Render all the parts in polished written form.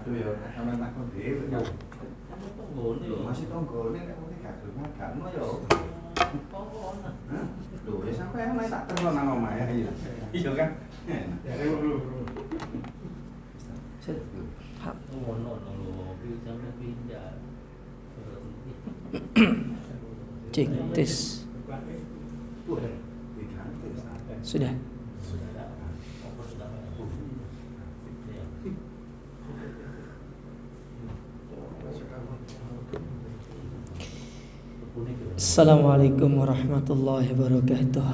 Aduh ya, sampean takon dhewe ya. Tonggone yo. Masih tonggone nek muni gak gelem maganmu yo. Tonggone. Hah? Lho, ya sampean nek tak terus nang omahe ya. Iya kan? Ngono lho, bisa pindah. Cek tes. Sudah. Assalamualaikum warahmatullahi wabarakatuh.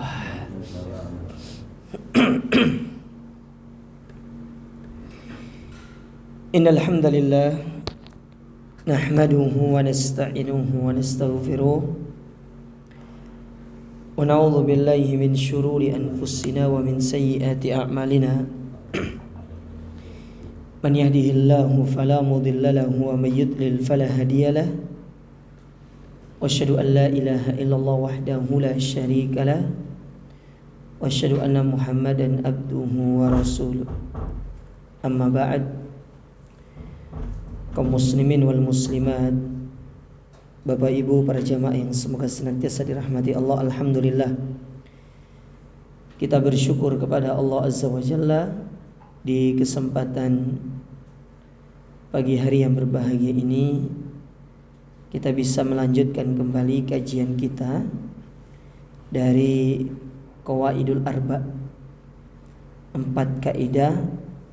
Innal hamdalillah nahmaduhu wa nasta'inuhu wa nastaghfiruh wa na'udzu billahi min shururi anfusina wa min sayyiati a'malina. Man yahdihillahu fala mudilla lahu wa may yudlil fala hadiya lahu. Wa asyhadu an la ilaha illallah wahdahu la syarika lah. Wa asyhadu anna Muhammadan abduhu wa rasuluh. Amma ba'd. Kaum muslimin wal muslimat, Bapak Ibu para jamaah yang semoga senantiasa dirahmati Allah, alhamdulillah kita bersyukur kepada Allah Azza wa Jalla di kesempatan pagi hari yang berbahagia ini kita bisa melanjutkan kembali kajian kita dari Qawaidul Arba', 4 kaidah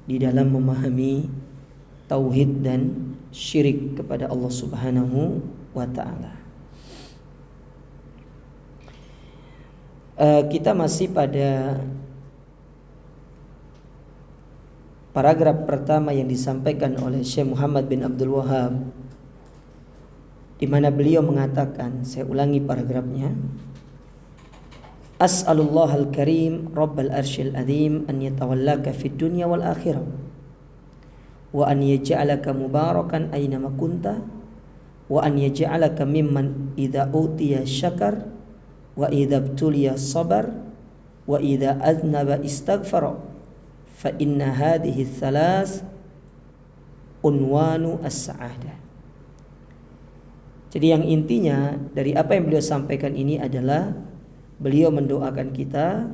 di dalam memahami tauhid dan syirik kepada Allah Subhanahu wa ta'ala. Kita masih pada paragraf pertama yang disampaikan oleh Syekh Muhammad bin Abdul Wahhab, di mana beliau mengatakan, saya ulangi paragrafnya, As'alullahal karim Rabbal arsyil azim an yatawallaka fid dunya wal akhirah wa an yaj'alaka mubarakan aynama kunta wa an yaj'alaka mimman idza utiya syakar wa idza ibtuliya sabar wa idza aznaba istaghfara fa inna hadhihi tsalas unwanu as-sa'adah. Jadi yang intinya dari apa yang beliau sampaikan ini adalah beliau mendoakan kita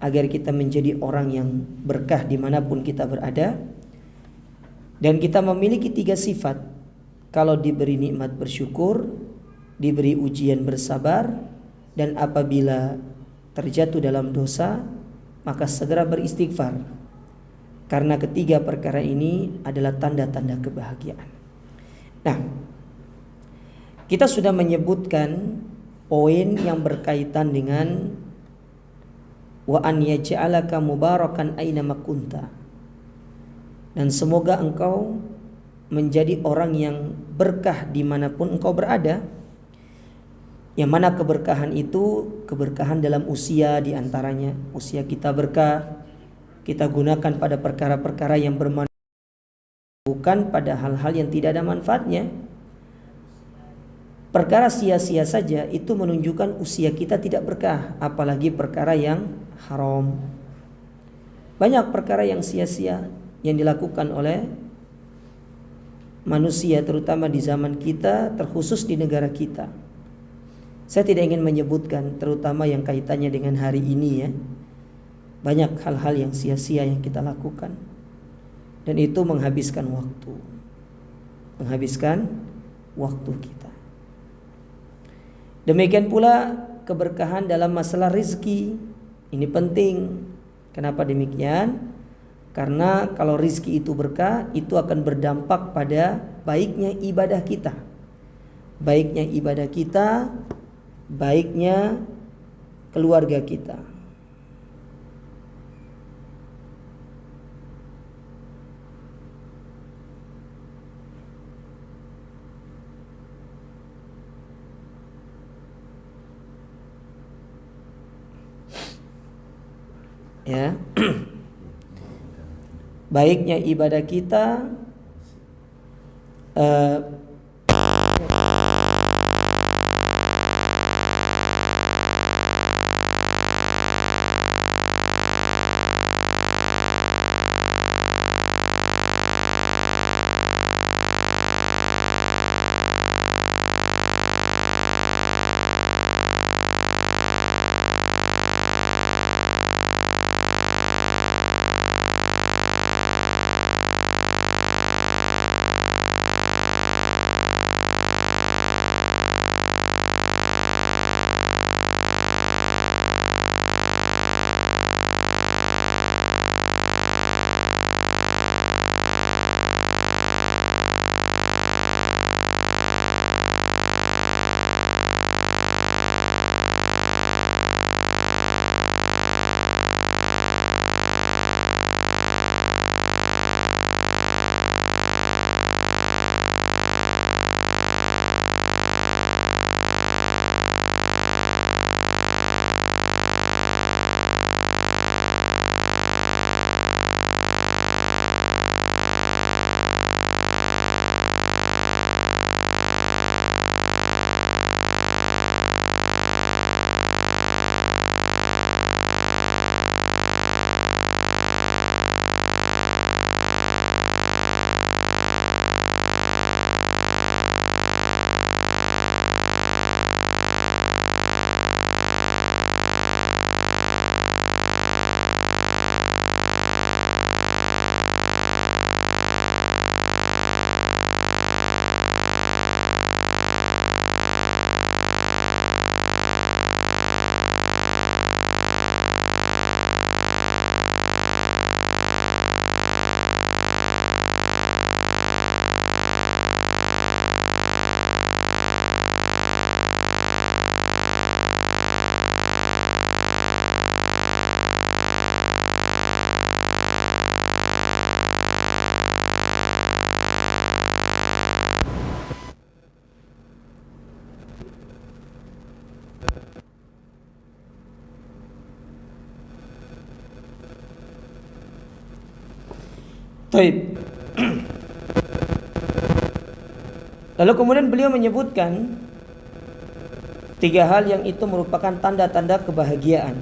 agar kita menjadi orang yang berkah dimanapun kita berada, dan kita memiliki 3 sifat. Kalau diberi nikmat bersyukur, diberi ujian bersabar, dan apabila terjatuh dalam dosa maka segera beristighfar. Karena ketiga perkara ini adalah tanda-tanda kebahagiaan. Nah, kita sudah menyebutkan poin yang berkaitan dengan wa an yaj'alaka mubarakan aynama kunta, dan semoga engkau menjadi orang yang berkah dimanapun engkau berada. Yang mana keberkahan itu keberkahan dalam usia, diantaranya usia kita berkah, kita gunakan pada perkara-perkara yang bermanfaat, bukan pada hal-hal yang tidak ada manfaatnya. Perkara sia-sia saja itu menunjukkan usia kita tidak berkah, apalagi perkara yang haram. Banyak perkara yang sia-sia yang dilakukan oleh manusia, terutama di zaman kita, terkhusus di negara kita. Saya tidak ingin menyebutkan terutama yang kaitannya dengan hari ini ya. Banyak hal-hal yang sia-sia yang kita lakukan, dan itu menghabiskan waktu. Menghabiskan waktu kita. Demikian pula keberkahan dalam masalah rizki. Ini penting. Kenapa demikian? Karena kalau rizki itu berkah, itu akan berdampak pada baiknya ibadah kita. Baiknya ibadah kita, baiknya keluarga kita. Ya. Baiknya ibadah kita, Taib. Lalu kemudian beliau menyebutkan 3 hal yang itu merupakan tanda-tanda kebahagiaan.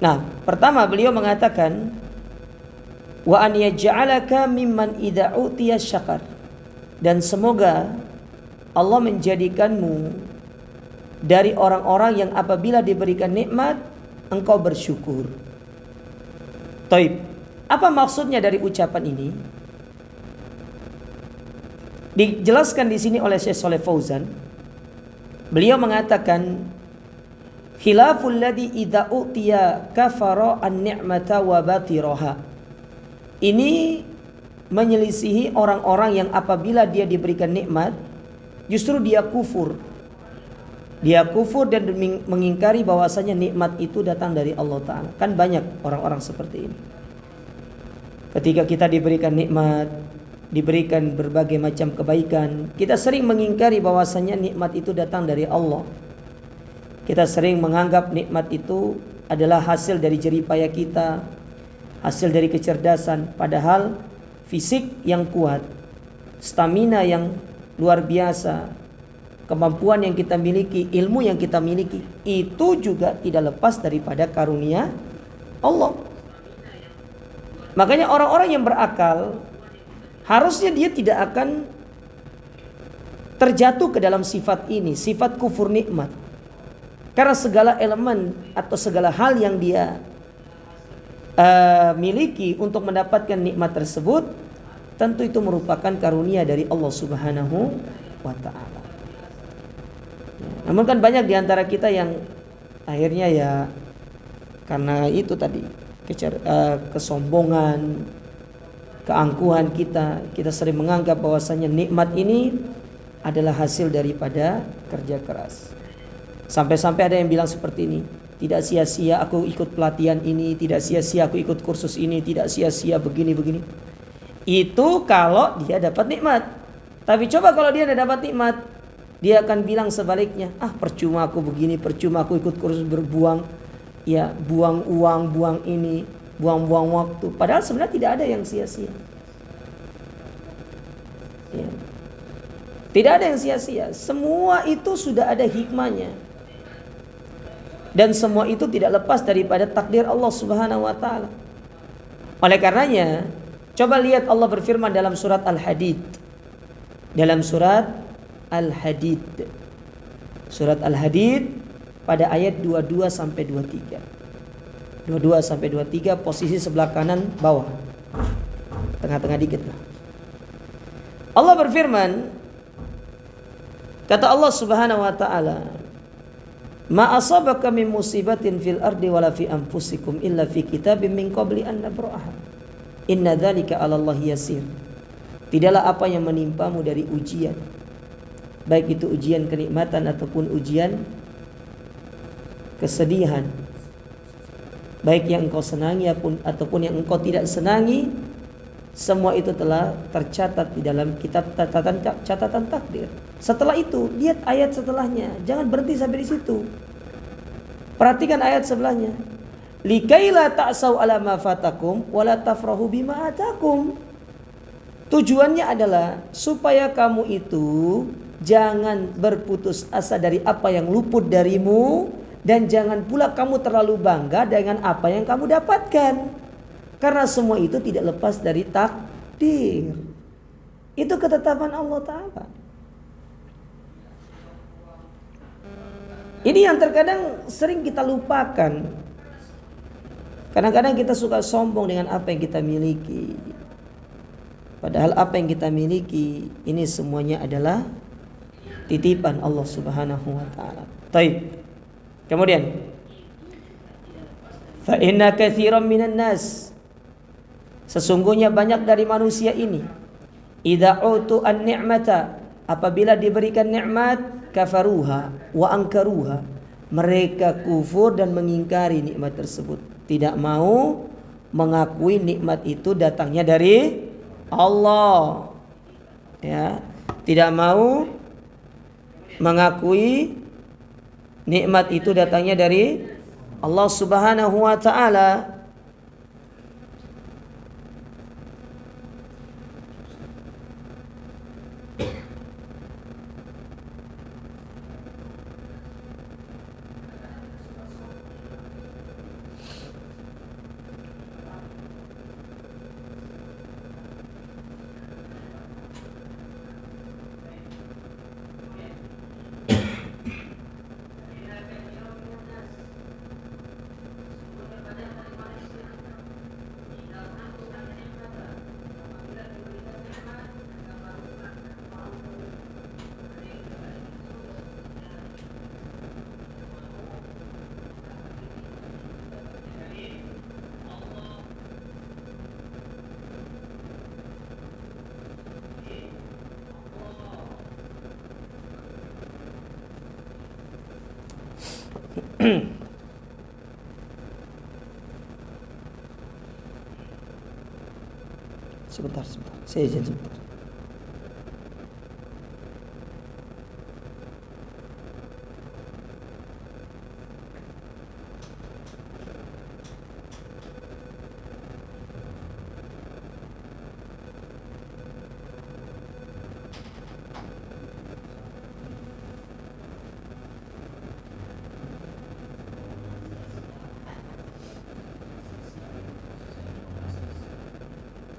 Nah, pertama beliau mengatakan wa an yaj'alaka mimman idza utiya syakar, dan semoga Allah menjadikanmu dari orang-orang yang apabila diberikan nikmat engkau bersyukur. Taib. Apa maksudnya dari ucapan ini? Dijelaskan di sini oleh Syekh Shalih Fauzan. Beliau mengatakan khilaful ladzi idza utiya kafara an-ni'mata wa batiraha. Ini menyelisihi orang-orang yang apabila dia diberikan nikmat justru dia kufur. Dia kufur dan mengingkari bahwasanya nikmat itu datang dari Allah Ta'ala. Kan banyak orang-orang seperti ini. Ketika kita diberikan nikmat, diberikan berbagai macam kebaikan, kita sering mengingkari bahwasanya nikmat itu datang dari Allah. Kita sering menganggap nikmat itu adalah hasil dari jeripaya kita, hasil dari kecerdasan. Padahal fisik yang kuat, stamina yang luar biasa, kemampuan yang kita miliki, ilmu yang kita miliki, itu juga tidak lepas daripada karunia Allah. Makanya orang-orang yang berakal harusnya dia tidak akan terjatuh ke dalam sifat ini, sifat kufur nikmat. Karena segala elemen atau segala hal yang dia miliki untuk mendapatkan nikmat tersebut, tentu itu merupakan karunia dari Allah Subhanahu wa Ta'ala. Namun kan banyak di antara kita yang akhirnya ya karena itu tadi kesombongan, keangkuhan kita sering menganggap bahwasanya nikmat ini adalah hasil daripada kerja keras. Sampai-sampai ada yang bilang seperti ini, tidak sia-sia aku ikut pelatihan ini, tidak sia-sia aku ikut kursus ini, tidak sia-sia begini-begini. Itu kalau dia dapat nikmat. Tapi coba kalau dia tidak dapat nikmat, dia akan bilang sebaliknya, percuma aku begini, percuma aku ikut kursus, berbuang, ya buang uang, buang ini, buang-buang waktu. Padahal sebenarnya tidak ada yang sia-sia. Ya. Tidak ada yang sia-sia. Semua itu sudah ada hikmahnya. Dan semua itu tidak lepas daripada takdir Allah Subhanahu wa Ta'ala. Oleh karenanya, coba lihat Allah berfirman dalam surat Al-Hadid. Dalam surat Al-Hadid. Surat Al-Hadid pada ayat 22 sampai 23. 22 sampai 23, posisi sebelah kanan bawah. Tengah-tengah dikit lah. Allah berfirman, kata Allah Subhanahu wa Ta'ala, ma asabaka min musibatin fil ardi wala fi anfusikum illa fi kitabim min qabli an nabra'aha. Inna dzalika 'ala Allah yasir. Tidaklah apa yang menimpamu dari ujian, baik itu ujian kenikmatan ataupun ujian kesedihan, baik yang engkau senangi ataupun yang engkau tidak senangi, semua itu telah tercatat di dalam kitab catatan takdir. Setelah itu, lihat ayat setelahnya. Jangan berhenti sampai di situ. Perhatikan ayat sebelahnya. Likaila ta'sau ala ma fatakum wala tafrahu bima atakum. Tujuannya adalah supaya kamu itu jangan berputus asa dari apa yang luput darimu, dan jangan pula kamu terlalu bangga dengan apa yang kamu dapatkan. Karena semua itu tidak lepas dari takdir. Itu ketetapan Allah Ta'ala. Ini yang terkadang sering kita lupakan. Kadang-kadang kita suka sombong dengan apa yang kita miliki. Padahal apa yang kita miliki ini semuanya adalah titipan Allah Subhanahu wa Ta'ala. Baik. Kemudian, fa inna katsiran minan nas, sesungguhnya banyak dari manusia ini, idza utu an-ni'mata, apabila diberikan nikmat, kafaruha wa angkaruha, mereka kufur dan mengingkari nikmat tersebut, tidak mau mengakui nikmat itu datangnya dari Allah, ya, tidak mau mengakui nikmat itu datangnya dari Allah Subhanahu wa Ta'ala. Sebentar. Saya izin sebentar.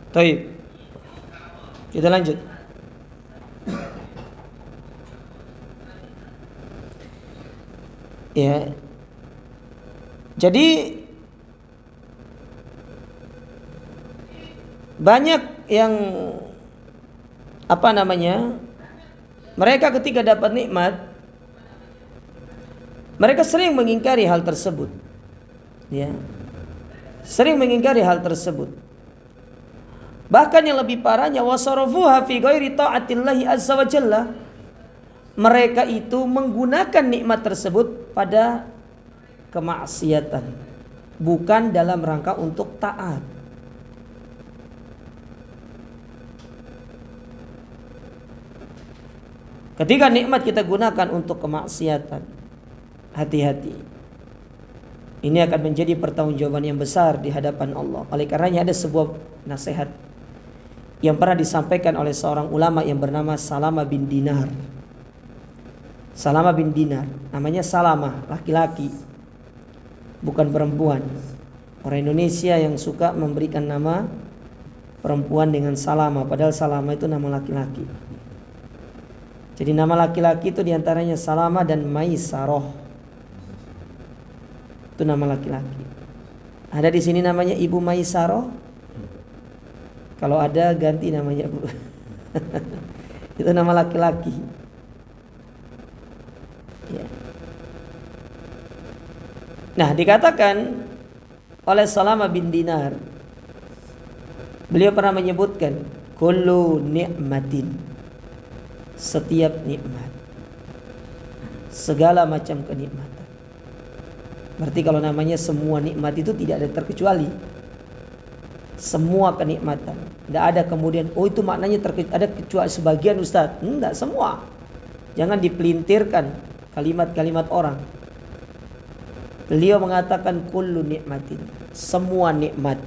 Baik. Kita lanjut. Ya. Jadi banyak yang mereka ketika dapat nikmat mereka sering mengingkari hal tersebut. Ya. Sering mengingkari hal tersebut. Bahkan yang lebih parahnya wasarafuha fi ghairi ta'atillahi azza wa jalla. Mereka itu menggunakan nikmat tersebut pada kemaksiatan, bukan dalam rangka untuk taat. Ketika nikmat kita gunakan untuk kemaksiatan, hati-hati. Ini akan menjadi pertanggungjawaban yang besar di hadapan Allah. Oleh karenanya ada sebuah nasihat yang pernah disampaikan oleh seorang ulama yang bernama Salamah bin Dinar. Salamah bin Dinar, namanya Salamah, laki-laki, bukan perempuan. Orang Indonesia yang suka memberikan nama perempuan dengan Salamah, padahal Salamah itu nama laki-laki. Jadi nama laki-laki itu diantaranya Salamah dan Maisaroh. Itu nama laki-laki. Ada di sini namanya Ibu Maisaroh? Kalau ada ganti namanya Bu. Itu nama laki-laki. Ya. Nah, dikatakan oleh Salamah bin Dinar, beliau pernah menyebutkan kullu ni'matin, setiap nikmat, segala macam kenikmatan. Berarti kalau namanya semua nikmat itu tidak ada terkecuali. Semua kenikmatan. Tidak ada kemudian itu maknanya ada kecuali sebagian Ustaz. Enggak, semua. Jangan dipelintirkan kalimat-kalimat orang. Beliau mengatakan kullu nikmatin, semua nikmat.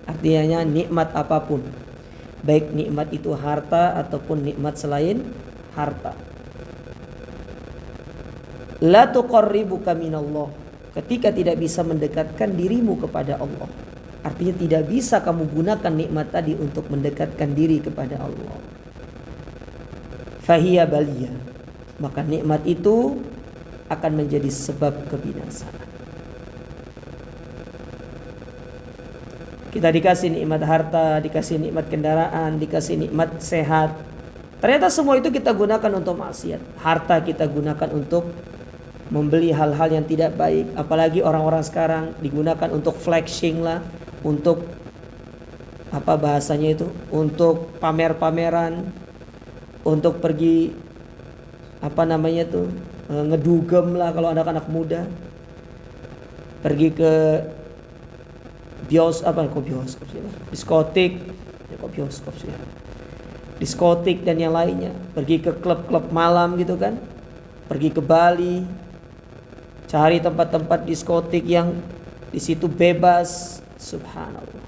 Artinya nikmat apapun. Baik nikmat itu harta ataupun nikmat selain harta. La tuqarribuka minallah. Ketika tidak bisa mendekatkan dirimu kepada Allah. Artinya tidak bisa kamu gunakan nikmat tadi untuk mendekatkan diri kepada Allah. Fahiya baliyah. Maka nikmat itu akan menjadi sebab kebinasaan. Kita dikasih nikmat harta, dikasih nikmat kendaraan, dikasih nikmat sehat. Ternyata semua itu kita gunakan untuk maksiat. Harta kita gunakan untuk membeli hal-hal yang tidak baik. Apalagi orang-orang sekarang digunakan untuk flexing lah, untuk apa bahasanya itu, untuk pamer-pameran, untuk pergi ngedugem lah kalau anak-anak muda, pergi ke diskotik dan yang lainnya, pergi ke klub-klub malam gitu kan, pergi ke Bali, cari tempat-tempat diskotik yang di situ bebas. Subhanallah.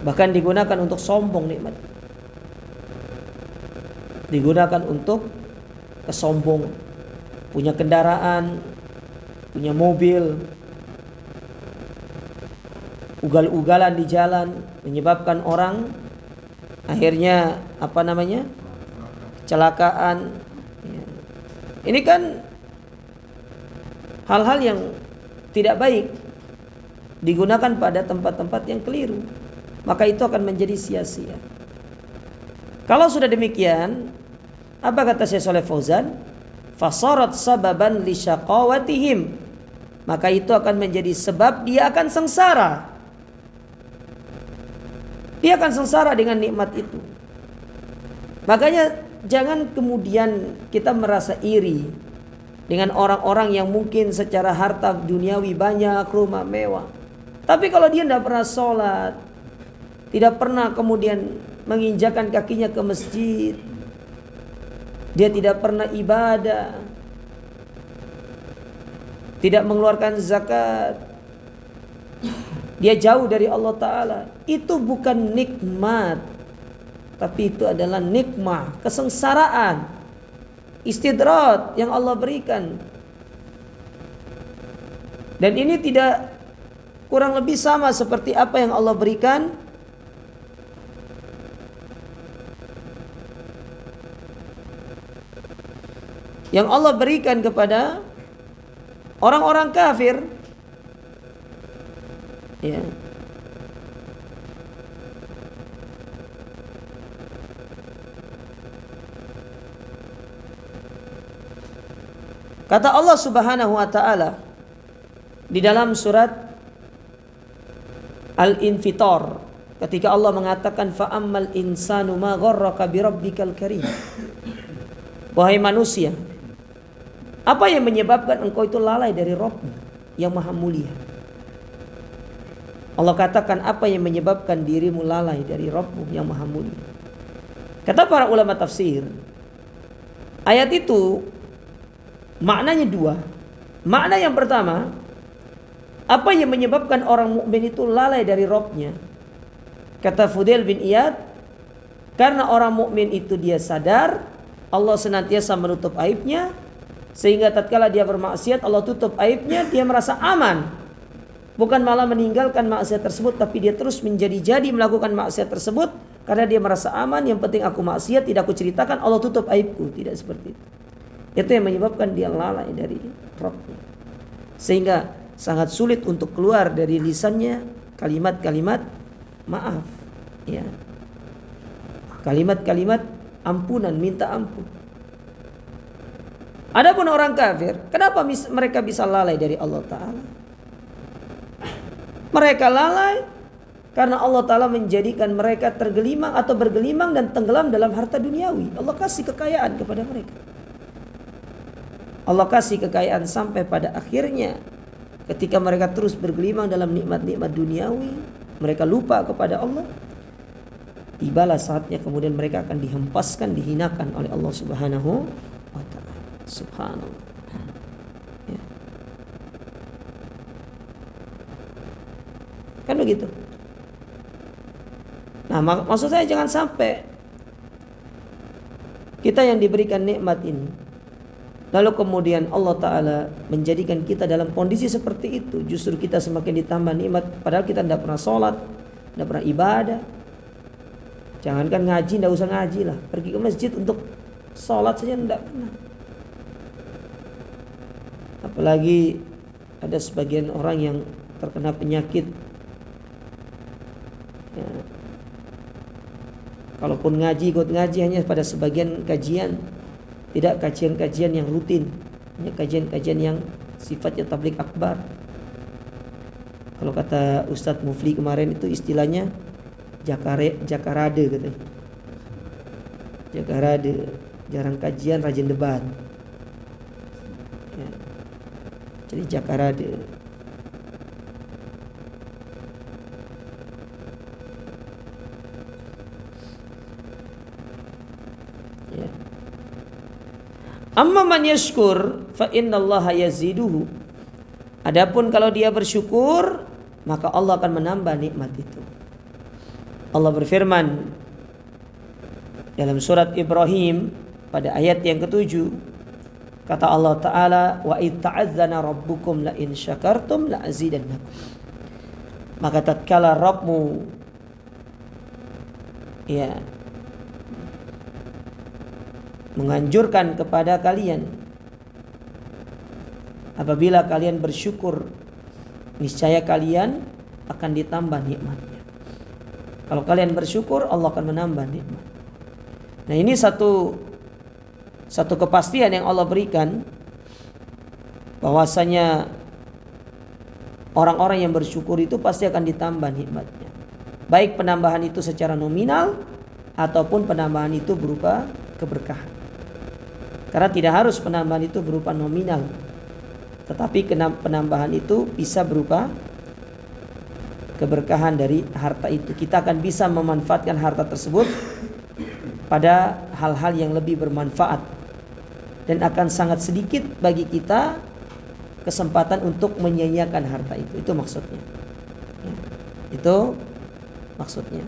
Bahkan digunakan untuk sombong nikmat. Digunakan untuk kesombongan. Punya kendaraan, punya mobil, ugal-ugalan di jalan menyebabkan orang akhirnya kecelakaan. Ini kan hal-hal yang tidak baik digunakan pada tempat-tempat yang keliru, maka itu akan menjadi sia-sia. Kalau sudah demikian, apa kata Syekh Shalih Fauzan? Fasarat sababan li syaqawatihim, maka itu akan menjadi sebab dia akan sengsara. Dia akan sengsara dengan nikmat itu. Makanya jangan kemudian kita merasa iri dengan orang-orang yang mungkin secara harta duniawi banyak, rumah mewah. Tapi kalau dia tidak pernah sholat, tidak pernah kemudian menginjakan kakinya ke masjid, dia tidak pernah ibadah, tidak mengeluarkan zakat, dia jauh dari Allah Ta'ala, itu bukan nikmat, tapi itu adalah nikmah, kesengsaraan, istidrat yang Allah berikan. Dan ini tidak kurang lebih sama seperti apa yang Allah berikan kepada orang-orang kafir. Ya. Kata Allah Subhanahu wa taala di dalam surat Al-Infitar ketika Allah mengatakan fa'ammal insanu ma gharraka bi rabbikal karim. Wahai manusia, apa yang menyebabkan engkau itu lalai dari Rabb-Mu yang maha mulia? Allah katakan, apa yang menyebabkan dirimu lalai dari Rabb-Mu yang maha mulia? Kata para ulama tafsir, ayat itu maknanya dua. Makna yang pertama, apa yang menyebabkan orang mukmin itu lalai dari Rabb-Nya? Kata Fudail bin Iyad, karena orang mukmin itu dia sadar Allah senantiasa menutup aibnya, sehingga tatkala dia bermaksiat Allah tutup aibnya, dia merasa aman. Bukan malah meninggalkan maksiat tersebut, tapi dia terus menjadi-jadi melakukan maksiat tersebut karena dia merasa aman. Yang penting aku maksiat, tidak aku ceritakan, Allah tutup aibku. Tidak seperti itu. Itu yang menyebabkan dia lalai dari Rabb-Nya, sehingga sangat sulit untuk keluar dari lisannya kalimat-kalimat maaf, ya, kalimat-kalimat ampunan, minta ampun. Adapun orang kafir, kenapa mereka bisa lalai dari Allah Ta'ala? Mereka lalai karena Allah Ta'ala menjadikan mereka tergelimang atau bergelimang dan tenggelam dalam harta duniawi. Allah kasih kekayaan kepada mereka. Allah kasih kekayaan sampai pada akhirnya ketika mereka terus bergelimang dalam nikmat-nikmat duniawi, mereka lupa kepada Allah. Tibalah saatnya kemudian mereka akan dihempaskan, dihinakan oleh Allah Subhanahu wa Ta'ala. Subhanallah. Ya. Kan begitu. Nah, maksud saya jangan sampai kita yang diberikan nikmat ini lalu kemudian Allah Ta'ala menjadikan kita dalam kondisi seperti itu. Justru kita semakin ditambah nikmat, padahal kita tidak pernah sholat, tidak pernah ibadah. Jangankan ngaji, tidak usah ngaji lah, pergi ke masjid untuk sholat saja tidak pernah. Apalagi ada sebagian orang yang terkena penyakit, ya, kalaupun ngaji, ikut ngaji hanya pada sebagian kajian, tidak kajian-kajian yang rutin, hanya kajian-kajian yang sifatnya tabligh akbar. Kalau kata Ustadz Mufli kemarin itu istilahnya jakarade katanya. Jakarade, jarang kajian, rajin debat. Ya. Jadi jakarade. Ya. Amma man yashkur fa innallaha yaziduhu. Adapun kalau dia bersyukur, maka Allah akan menambah nikmat itu. Allah berfirman dalam surat Ibrahim pada ayat yang ke-7, kata Allah Ta'ala, wa id ta'adzana rabbukum la in syakartum la azidannakum. Maka tatkala Rabbmu, ya, menganjurkan kepada kalian, apabila kalian bersyukur, niscaya kalian akan ditambah nikmatnya. Kalau kalian bersyukur, Allah akan menambah nikmat. Nah, ini satu kepastian yang Allah berikan, bahwasanya orang-orang yang bersyukur itu pasti akan ditambah nikmatnya. Baik penambahan itu secara nominal ataupun penambahan itu berupa keberkahan. Karena tidak harus penambahan itu berupa nominal, tetapi penambahan itu bisa berupa keberkahan dari harta itu. Kita akan bisa memanfaatkan harta tersebut pada hal-hal yang lebih bermanfaat, dan akan sangat sedikit bagi kita kesempatan untuk menyia-nyiakan harta itu. Itu maksudnya ya, itu maksudnya.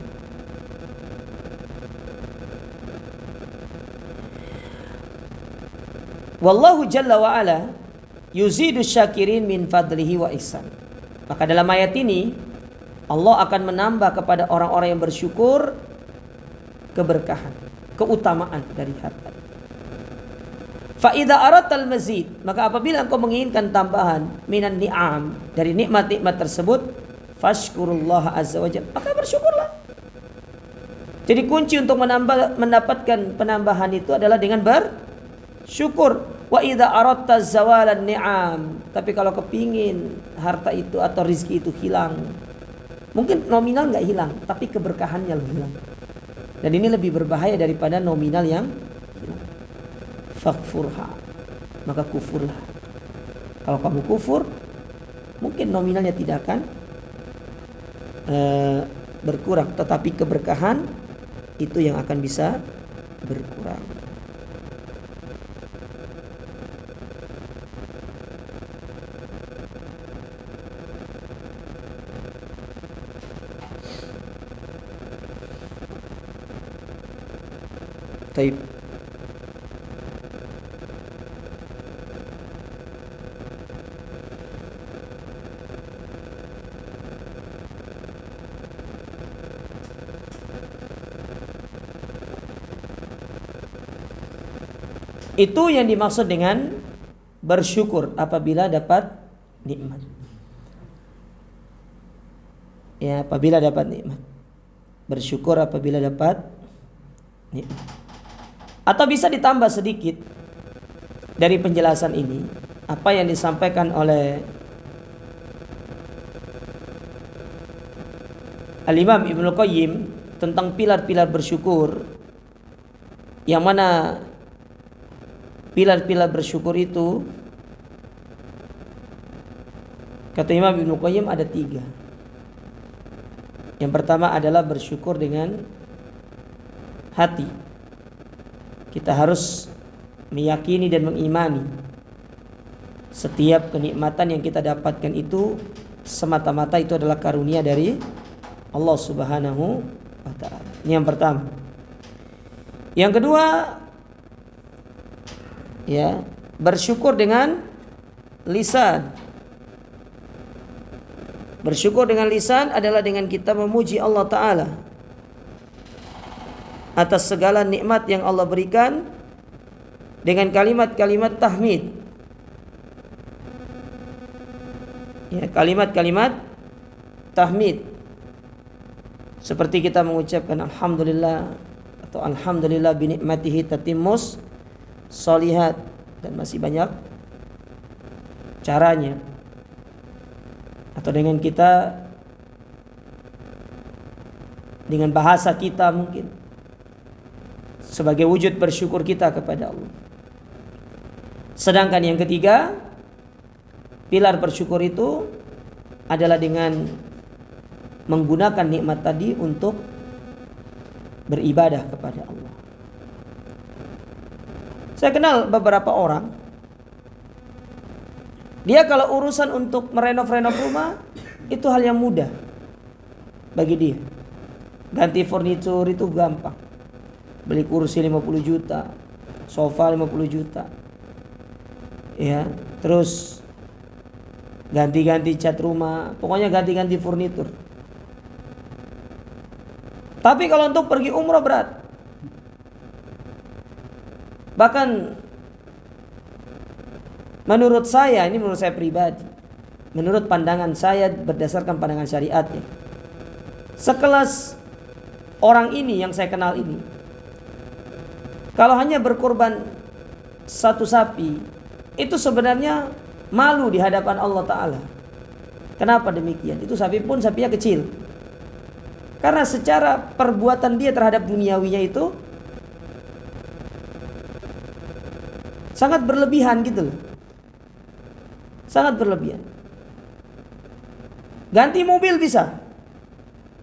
Wallahu jalla wa ala yuzidu syakirin min fadlihi wa ihsan. Maka dalam ayat ini Allah akan menambah kepada orang-orang yang bersyukur keberkahan, keutamaan dari harta. Fa idza aratal mazid, maka apabila engkau menginginkan tambahan minan ni'am, dari nikmat-nikmat tersebut, fashkurullah azza wajalla, maka bersyukurlah. Jadi kunci untuk mendapatkan penambahan itu adalah dengan bersyukur. Wa idza aratta zawalan ni'am, tapi kalau kepingin harta itu atau rizki itu hilang, mungkin nominal nggak hilang, tapi keberkahannya hilang. Dan ini lebih berbahaya daripada nominal yang hilang. Fakfurha, maka kufurlah. Kalau kamu kufur, mungkin nominalnya tidak akan berkurang, tetapi keberkahan itu yang akan bisa berkurang. Taib. Itu yang dimaksud dengan bersyukur apabila dapat nikmat. Ya, apabila dapat nikmat. Bersyukur apabila dapat nikmat. Atau bisa ditambah sedikit dari penjelasan ini, apa yang disampaikan oleh Al-Imam Ibnu Qayyim tentang pilar-pilar bersyukur, yang mana pilar-pilar bersyukur itu kata Imam Ibnu Qayyim ada 3. Yang pertama adalah bersyukur dengan hati. Kita harus meyakini dan mengimani setiap kenikmatan yang kita dapatkan itu semata-mata itu adalah karunia dari Allah Subhanahu wa ta'ala. Ini yang pertama. Yang kedua, ya, bersyukur dengan lisan. Bersyukur dengan lisan adalah dengan kita memuji Allah Ta'ala atas segala nikmat yang Allah berikan dengan kalimat-kalimat tahmid. Ya, kalimat-kalimat tahmid. Seperti kita mengucapkan alhamdulillah atau alhamdulillah bi ni'matihi tatimmus sholihat, dan masih banyak caranya. Atau dengan kita, dengan bahasa kita mungkin, sebagai wujud bersyukur kita kepada Allah. Sedangkan yang ketiga, pilar bersyukur itu adalah dengan menggunakan nikmat tadi untuk beribadah kepada Allah. Saya kenal beberapa orang, dia kalau urusan untuk merenov-renov rumah itu hal yang mudah bagi dia. Ganti furnitur itu gampang. Beli kursi 50 juta, sofa 50 juta. Ya, terus ganti-ganti cat rumah, pokoknya ganti-ganti furnitur. Tapi kalau untuk pergi umrah berat. Bahkan menurut saya, ini menurut saya pribadi, menurut pandangan saya berdasarkan pandangan syariatnya, sekelas orang ini yang saya kenal ini, kalau hanya berkorban satu sapi, itu sebenarnya malu di hadapan Allah Ta'ala. Kenapa demikian? Itu sapi pun sapinya kecil. Karena secara perbuatan dia terhadap duniawinya itu Sangat berlebihan gitu loh. Sangat berlebihan. Ganti mobil bisa.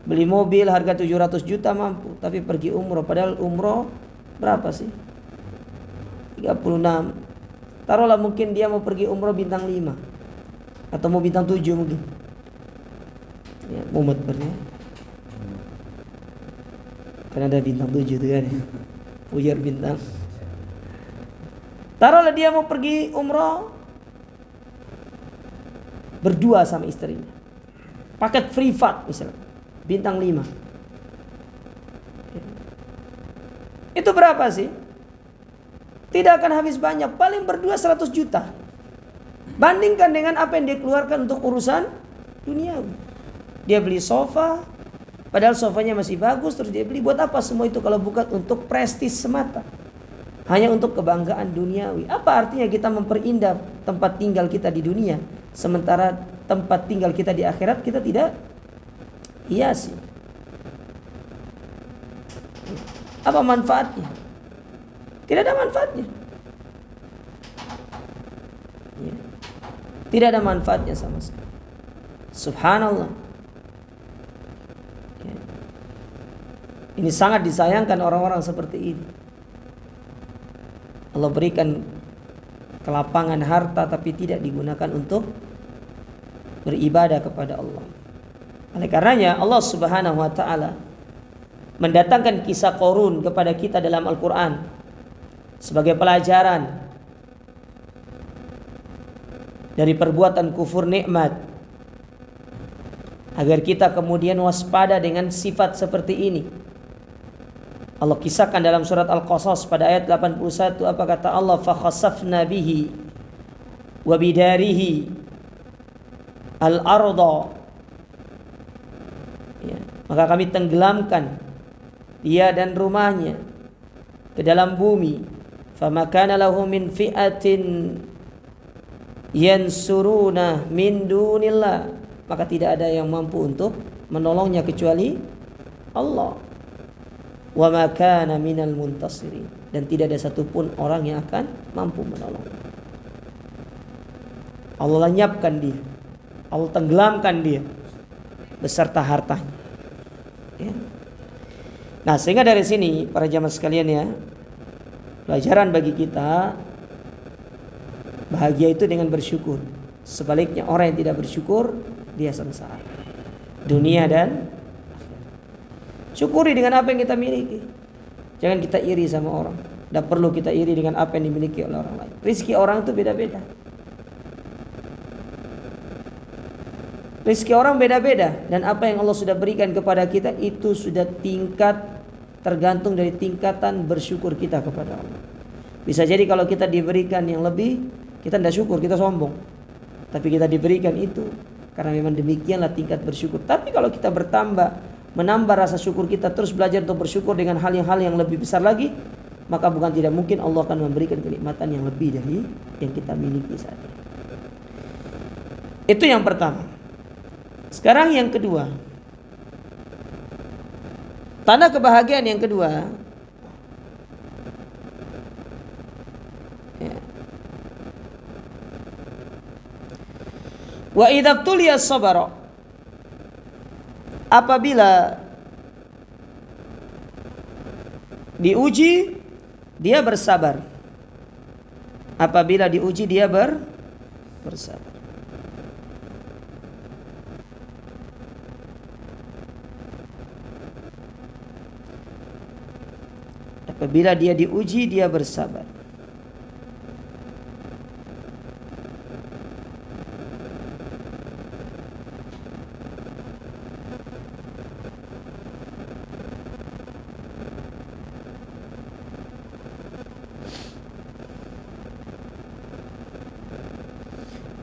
Beli mobil harga 700 juta mampu, tapi pergi umroh, padahal umroh berapa sih? 36. Taruhlah mungkin dia mau pergi umroh bintang 5 atau mau bintang 7 mungkin. Ya, mumet berarti. Karena ada bintang 7 tuh kan. Pujar bintang. Taruhlah dia mau pergi umroh berdua sama istrinya. Paket privat misalnya. Bintang 5. Itu berapa sih? Tidak akan habis banyak. Paling berdua 100 juta. Bandingkan dengan apa yang dia keluarkan untuk urusan duniawi. Dia beli sofa, padahal sofanya masih bagus, terus dia beli. Buat apa semua itu kalau bukan untuk prestis semata? Hanya untuk kebanggaan duniawi. Apa artinya kita memperindah tempat tinggal kita di dunia, sementara tempat tinggal kita di akhirat kita tidak hiasi? Apa manfaatnya? Tidak ada manfaatnya. Ya. Tidak ada manfaatnya sama sekali. Subhanallah. Ya. Ini sangat disayangkan orang-orang seperti ini. Allah berikan kelapangan harta tapi tidak digunakan untuk beribadah kepada Allah. Oleh karenanya Allah Subhanahu wa taala mendatangkan kisah Qarun kepada kita dalam Al-Qur'an sebagai pelajaran dari perbuatan kufur nikmat, agar kita kemudian waspada dengan sifat seperti ini. Allah kisahkan dalam surat Al-Qasas pada ayat 81, apa kata Allah? Fa khasafna bihi wa bidarihi al-arda. Ya, maka kami tenggelamkan dia dan rumahnya ke dalam bumi. Fama kana lahu min fi'atin yansuruna min dunillah, maka tidak ada yang mampu untuk menolongnya kecuali Allah. Wa ma kana minal muntasirin, dan tidak ada satupun orang yang akan mampu menolong. Allah lenyapkan dia, Allah tenggelamkan dia beserta hartanya. Ya. Nah, sehingga dari sini para jamaah sekalian ya, pelajaran bagi kita, bahagia itu dengan bersyukur. Sebaliknya orang yang tidak bersyukur, dia sengsara dunia dan akhirat. Syukuri dengan apa yang kita miliki. Jangan kita iri sama orang. Tidak perlu kita iri dengan apa yang dimiliki oleh orang lain. Rizki orang itu beda-beda. Rizki orang beda-beda, dan apa yang Allah sudah berikan kepada kita itu sudah tingkat, tergantung dari tingkatan bersyukur kita kepada Allah. Bisa jadi kalau kita diberikan yang lebih, kita tidak syukur, kita sombong. Tapi kita diberikan itu karena memang demikianlah tingkat bersyukur. Tapi kalau kita menambah rasa syukur kita, terus belajar untuk bersyukur dengan hal yang lebih besar lagi, maka bukan tidak mungkin Allah akan memberikan kenikmatan yang lebih dari yang kita miliki saat ini. Itu yang pertama. Sekarang yang kedua, tanda kebahagiaan yang kedua, ya. Wa idza tuliya sabara, apabila diuji dia bersabar. Apabila diuji dia bersabar. Apabila dia diuji dia bersabar.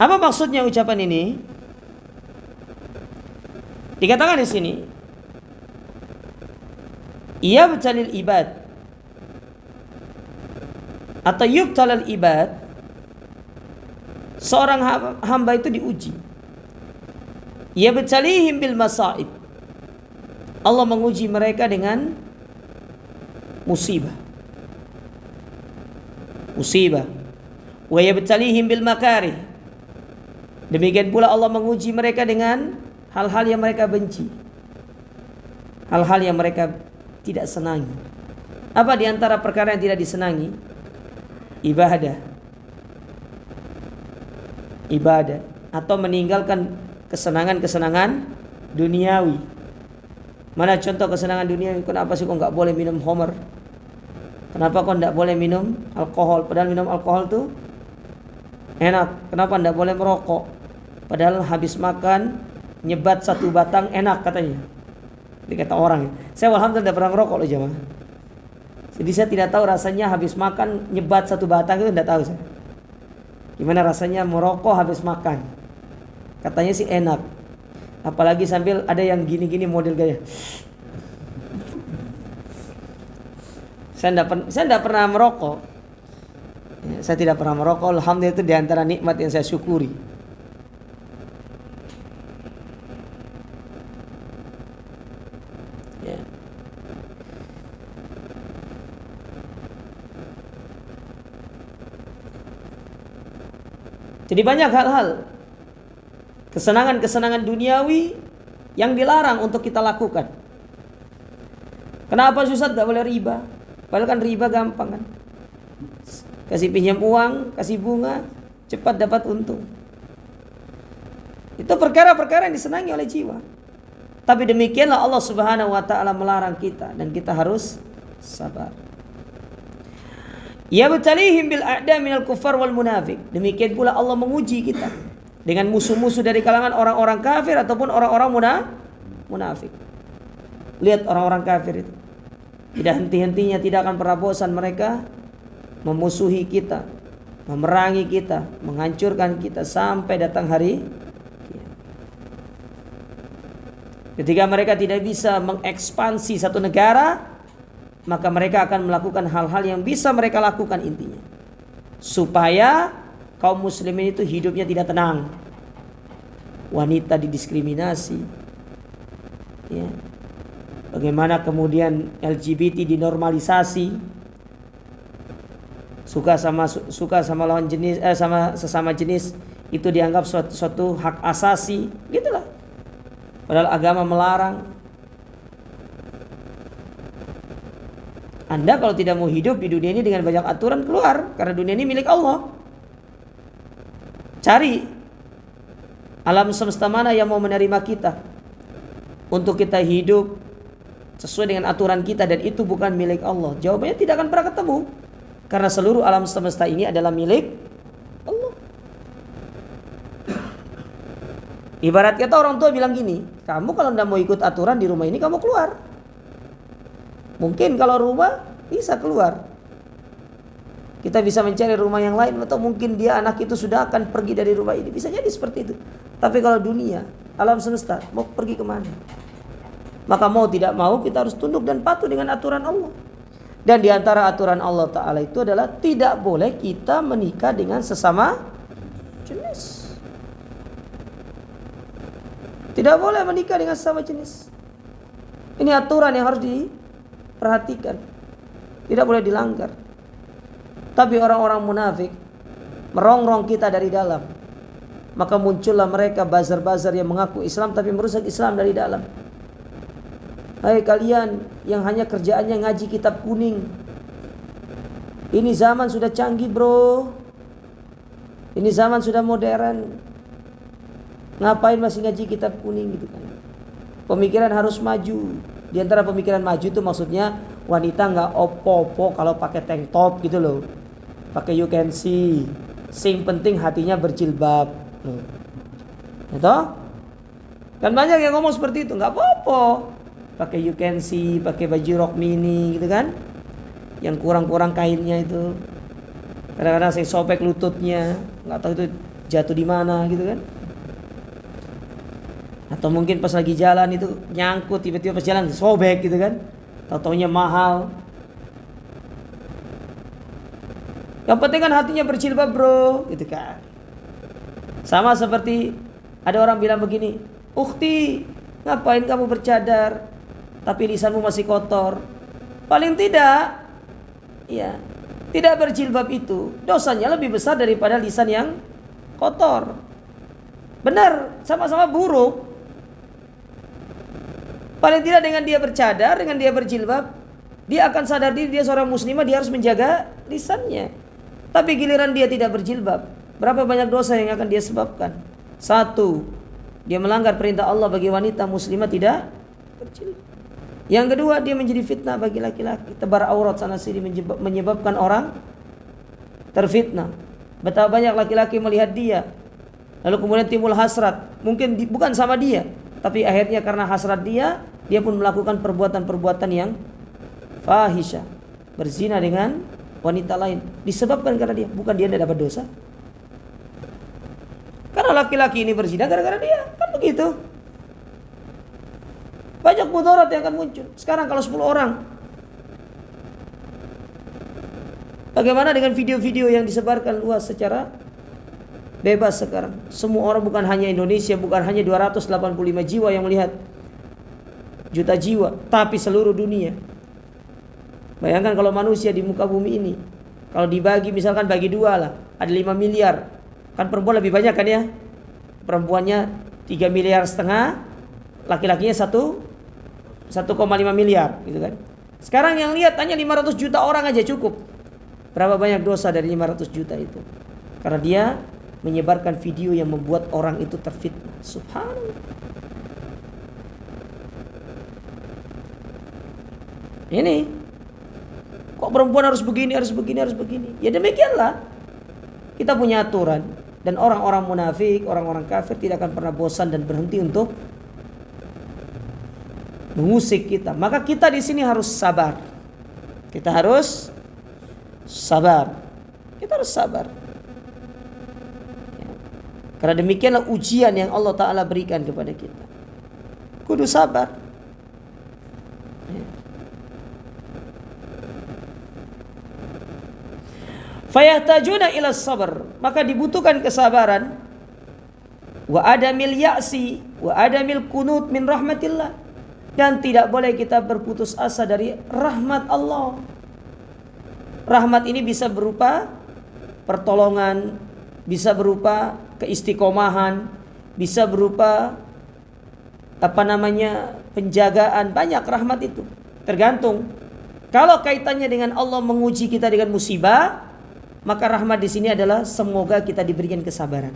Apa maksudnya ucapan ini? Dikatakan di sini, ia bertalil ibad atau yubtalal ibad, seorang hamba itu diuji. Ia bertalihim bil masaib, Allah menguji mereka dengan musibah. Wa yabtalihim bil makarih. Demikian pula Allah menguji mereka dengan hal-hal yang mereka benci, hal-hal yang mereka tidak senangi. Apa di antara perkara yang tidak disenangi? Ibadah atau meninggalkan kesenangan-kesenangan duniawi. Mana contoh kesenangan duniawi? Kenapa sih kok nggak boleh minum khamr? Kenapa kok nggak boleh minum alkohol? Padahal minum alkohol tuh enak. Kenapa nggak boleh merokok? Padahal habis makan nyebat 1 batang enak katanya. Ini kata orang. Saya alhamdulillah tidak pernah merokok loh jemaah. Jadi saya tidak tahu rasanya habis makan nyebat 1 batang itu, tidak tahu saya. Gimana rasanya merokok habis makan? Katanya sih enak. Apalagi sambil ada yang gini-gini model gaya. Saya tidak pernah merokok. Saya tidak pernah merokok. Alhamdulillah itu diantara nikmat yang saya syukuri. Ya. Jadi banyak hal-hal kesenangan-kesenangan duniawi yang dilarang untuk kita lakukan. Kenapa Ustaz tidak boleh riba? Padahal kan riba gampang kan. Kasih pinjam uang, kasih bunga, cepat dapat untung. Itu perkara-perkara yang disenangi oleh jiwa. Tapi demikianlah Allah Subhanahu wa taala melarang kita dan kita harus sabar. Ya batalihim bil a'da minal kuffar wal munafik. Demikian pula Allah menguji kita dengan musuh-musuh dari kalangan orang-orang kafir ataupun orang-orang munafik. Lihat orang-orang kafir itu. Tidak henti-hentinya, tidak akan pernah bosan mereka memusuhi kita, memerangi kita, menghancurkan kita sampai datang hari kiamat. Ketika mereka tidak bisa mengekspansi satu negara, maka mereka akan melakukan hal-hal yang bisa mereka lakukan intinya, supaya kaum muslimin itu hidupnya tidak tenang. Wanita didiskriminasi, ya. Bagaimana kemudian LGBT dinormalisasi, suka sama lawan jenis, sama sesama jenis itu dianggap suatu hak asasi, gitulah. Padahal agama melarang. Anda kalau tidak mau hidup di dunia ini dengan banyak aturan, keluar, karena dunia ini milik Allah. Cari alam semesta mana yang mau menerima kita untuk kita hidup sesuai dengan aturan kita, dan itu bukan milik Allah. Jawabannya tidak akan pernah ketemu, karena seluruh alam semesta ini adalah milik Allah. Ibarat kata orang tua bilang gini, kamu kalau tidak mau ikut aturan di rumah ini, kamu keluar. Mungkin kalau rumah bisa keluar, kita bisa mencari rumah yang lain, atau mungkin dia anak itu sudah akan pergi dari rumah ini, bisa jadi seperti itu. Tapi kalau dunia, alam semesta, mau pergi kemana? Maka mau tidak mau kita harus tunduk dan patuh dengan aturan Allah. Dan di antara aturan Allah Ta'ala itu adalah tidak boleh kita menikah dengan sesama jenis. Tidak boleh menikah dengan sesama jenis. Ini aturan yang harus diperhatikan, tidak boleh dilanggar. Tapi orang-orang munafik merongrong kita dari dalam, maka muncullah mereka bazar-bazar yang mengaku Islam tapi merusak Islam dari dalam. Hai kalian yang hanya kerjaannya ngaji kitab kuning, ini zaman sudah canggih bro, ini zaman sudah modern, ngapain masih ngaji kitab kuning gitu kan. Pemikiran harus maju. Di antara pemikiran maju itu maksudnya wanita nggak opo-opo kalau pakai tank top gitu loh, pakai you can see, sing penting hatinya berjilbab loh. Itu kan banyak yang ngomong seperti itu, nggak apa-apa pakai you can see, pakai baju rok mini gitu kan, yang kurang-kurang kainnya itu, kadang-kadang saya sobek lututnya, nggak tahu itu jatuh di mana gitu kan. Atau mungkin pas lagi jalan itu nyangkut, tiba-tiba pas jalan sobek gitu kan, tahu-taunya mahal. Yang penting kan hatinya berjilbab bro gitu kan. Sama seperti ada orang bilang begini, ukhti ngapain kamu bercadar tapi lisanmu masih kotor? Paling tidak ya tidak berjilbab itu dosanya lebih besar daripada lisan yang kotor. Benar, sama-sama buruk. Paling tidak dengan dia bercadar, dengan dia berjilbab, dia akan sadar diri dia seorang muslimah, dia harus menjaga lisannya. Tapi giliran dia tidak berjilbab, berapa banyak dosa yang akan dia sebabkan? Satu, dia melanggar perintah Allah bagi wanita muslimah tidak berjilbab. Yang kedua, dia menjadi fitnah bagi laki-laki, tebar aurat sana sini menyebabkan orang terfitnah. Betapa banyak laki-laki melihat dia, lalu kemudian timbul hasrat, mungkin bukan sama dia, tapi akhirnya karena hasrat dia pun melakukan perbuatan-perbuatan yang fahisha, berzina dengan wanita lain, disebabkan karena dia, bukan dia tidak dapat dosa. Karena laki-laki ini berzina gara-gara dia, kan begitu. Banyak mudarat yang akan muncul. Sekarang kalau 10 orang, bagaimana dengan video-video yang disebarkan luas secara bebas sekarang? Semua orang, bukan hanya Indonesia, bukan hanya 285 jiwa yang melihat, juta jiwa, tapi seluruh dunia. Bayangkan kalau manusia di muka bumi ini, kalau dibagi, misalkan bagi 2 lah, ada 5 miliar. Kan perempuan lebih banyak kan ya? Perempuannya 3,5 miliar, laki-lakinya 1,5 miliar gitu kan. Sekarang yang lihat hanya 500 juta orang aja cukup. Berapa banyak dosa dari 500 juta itu? Karena dia menyebarkan video yang membuat orang itu terfitnah. Subhanallah. Ini kok perempuan harus begini, harus begini, harus begini. Ya demikianlah. Kita punya aturan, dan orang-orang munafik, orang-orang kafir tidak akan pernah bosan dan berhenti untuk mengusik kita. Maka kita di sini harus sabar. Kita harus sabar. Kita harus sabar. Ya. Karena demikianlah ujian yang Allah Ta'ala berikan kepada kita. Kudu sabar. Ya. Fayahtajuna ila sabar, maka dibutuhkan kesabaran. Wa adamil ya'si wa adamil kunut min rahmatillah, dan tidak boleh kita berputus asa dari rahmat Allah. Rahmat ini bisa berupa pertolongan, bisa berupa keistiqomahan, bisa berupa penjagaan. Banyak rahmat itu, tergantung. Kalau kaitannya dengan Allah menguji kita dengan musibah, maka rahmat di sini adalah semoga kita diberikan kesabaran.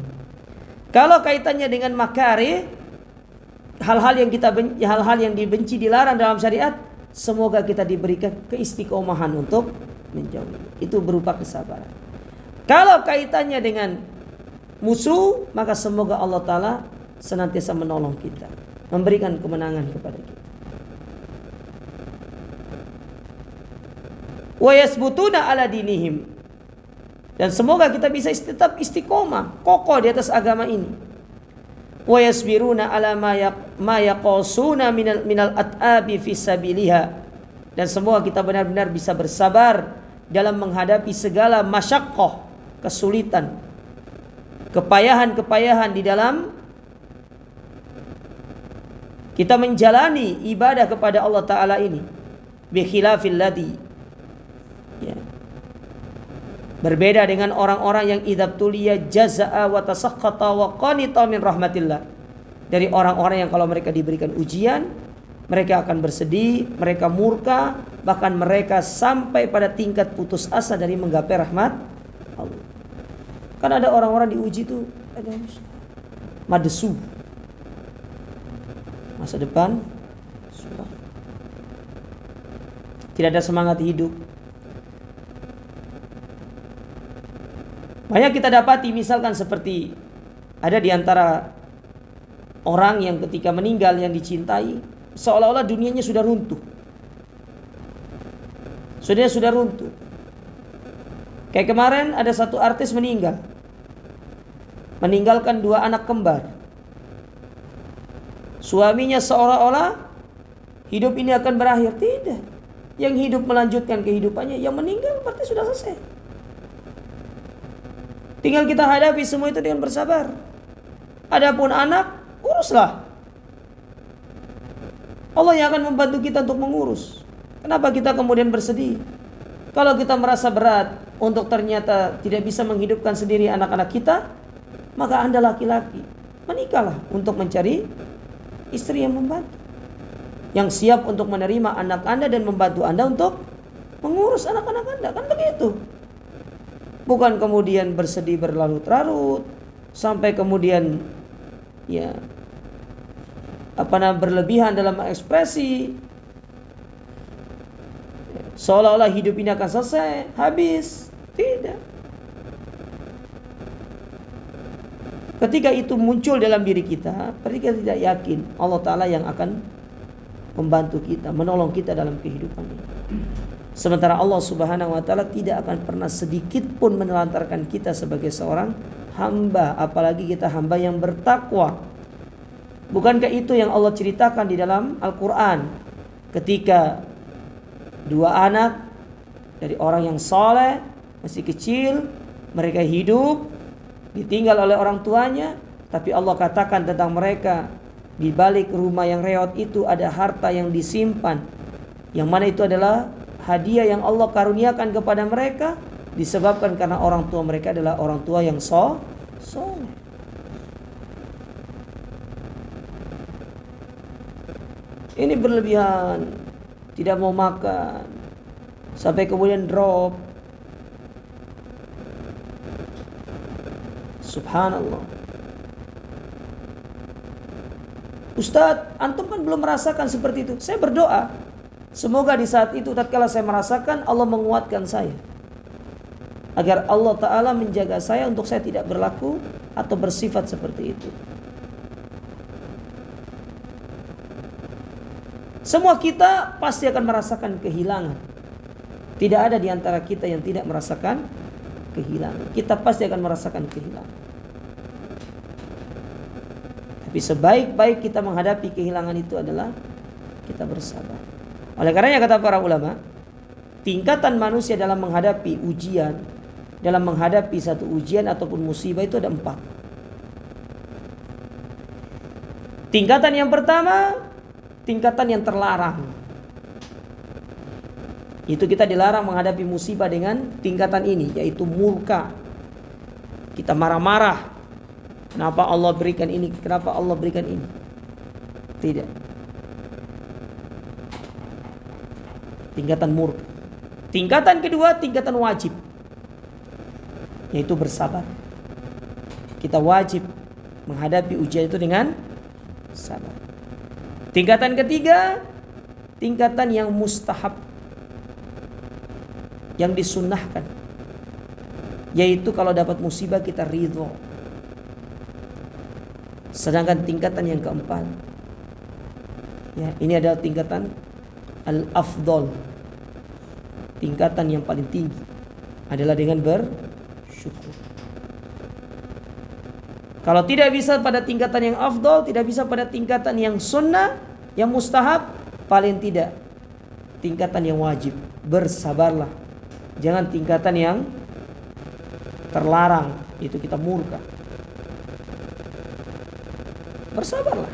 Kalau kaitannya dengan makari, hal-hal yang dibenci, dilarang dalam syariat, semoga kita diberikan keistiqomahan untuk menjauhi. Itu berupa kesabaran. Kalau kaitannya dengan musuh, maka semoga Allah Ta'ala senantiasa menolong kita, memberikan kemenangan kepada kita. Wa yasbutuna ala dinihim, dan semoga kita bisa tetap istiqomah, kokoh di atas agama ini. Wa yasbiruna ala ma yaqasuna minal at'abi fi sabiliha, dan semoga kita benar-benar bisa bersabar dalam menghadapi segala masyaqqah, kesulitan, kepayahan-kepayahan di dalam kita menjalani ibadah kepada Allah Ta'ala ini. Bi khilafil ladzi, ya, berbeda dengan orang-orang yang idzabtuliya jazaa wa tasakhata wa qanita min rahmatillah. Dari orang-orang yang kalau mereka diberikan ujian, mereka akan bersedih, mereka murka, bahkan mereka sampai pada tingkat putus asa dari menggapai rahmat Allah. Kan ada orang-orang diuji itu ada madesu, masa depan tidak ada semangat hidup. Banyak kita dapati, misalkan seperti ada di antara orang yang ketika meninggal yang dicintai, seolah-olah dunianya sudah runtuh. Sudah runtuh. Kayak kemarin ada satu artis meninggalkan 2 anak kembar. Suaminya seolah-olah hidup ini akan berakhir. Tidak. Yang hidup melanjutkan kehidupannya, yang meninggal berarti sudah selesai. Tinggal kita hadapi semua itu dengan bersabar. Adapun anak, uruslah. Allah yang akan membantu kita untuk mengurus. Kenapa kita kemudian bersedih? Kalau kita merasa berat untuk ternyata tidak bisa menghidupkan sendiri anak-anak kita, maka Anda laki-laki, menikahlah untuk mencari istri yang membantu, yang siap untuk menerima anak Anda dan membantu Anda untuk mengurus anak-anak Anda. Kan begitu. Bukan kemudian bersedih berlarut-larut sampai kemudian berlebihan dalam ekspresi, seolah-olah hidup ini akan selesai, habis. Tidak. Ketika itu muncul dalam diri kita, berarti kita tidak yakin Allah Ta'ala yang akan membantu kita, menolong kita dalam kehidupan ini. Sementara Allah Subhanahu wa Ta'ala tidak akan pernah sedikit pun menelantarkan kita sebagai seorang hamba, apalagi kita hamba yang bertakwa. Bukankah itu yang Allah ceritakan di dalam Al-Quran, ketika dua anak dari orang yang soleh, masih kecil, mereka hidup ditinggal oleh orang tuanya, tapi Allah katakan tentang mereka, di balik rumah yang reot itu ada harta yang disimpan, yang mana itu adalah hadiah yang Allah karuniakan kepada mereka, disebabkan karena orang tua mereka adalah orang tua yang soleh. Ini berlebihan, tidak mau makan, sampai kemudian drop. Subhanallah. Ustadz, antum kan belum merasakan seperti itu. Saya berdoa, semoga di saat itu tatkala saya merasakan, Allah menguatkan saya, agar Allah Ta'ala menjaga saya untuk saya tidak berlaku atau bersifat seperti itu. Semua kita pasti akan merasakan kehilangan. Tidak ada di antara kita yang tidak merasakan kehilangan. Kita pasti akan merasakan kehilangan. Tapi sebaik-baik kita menghadapi kehilangan itu adalah kita bersabar. Oleh karenanya kata para ulama, tingkatan manusia dalam menghadapi ujian, dalam menghadapi satu ujian ataupun musibah itu ada 4. Tingkatan yang pertama, tingkatan yang terlarang. Itu kita dilarang menghadapi musibah dengan tingkatan ini, yaitu murka. Kita marah-marah. Kenapa Allah berikan ini? Kenapa Allah berikan ini? Tidak. Tingkatan murka. Tingkatan kedua, tingkatan wajib, yaitu bersabar. Kita wajib menghadapi ujian itu dengan sabar. Tingkatan ketiga, tingkatan yang mustahab, yang disunnahkan, yaitu kalau dapat musibah kita ridho. Sedangkan tingkatan yang keempat, ini adalah tingkatan al-afdol, tingkatan yang paling tinggi adalah dengan bersyukur. Kalau tidak bisa pada tingkatan yang afdol, tidak bisa pada tingkatan yang sunnah, yang mustahab, paling tidak tingkatan yang wajib, bersabarlah. Jangan tingkatan yang terlarang, itu kita murka. Bersabarlah.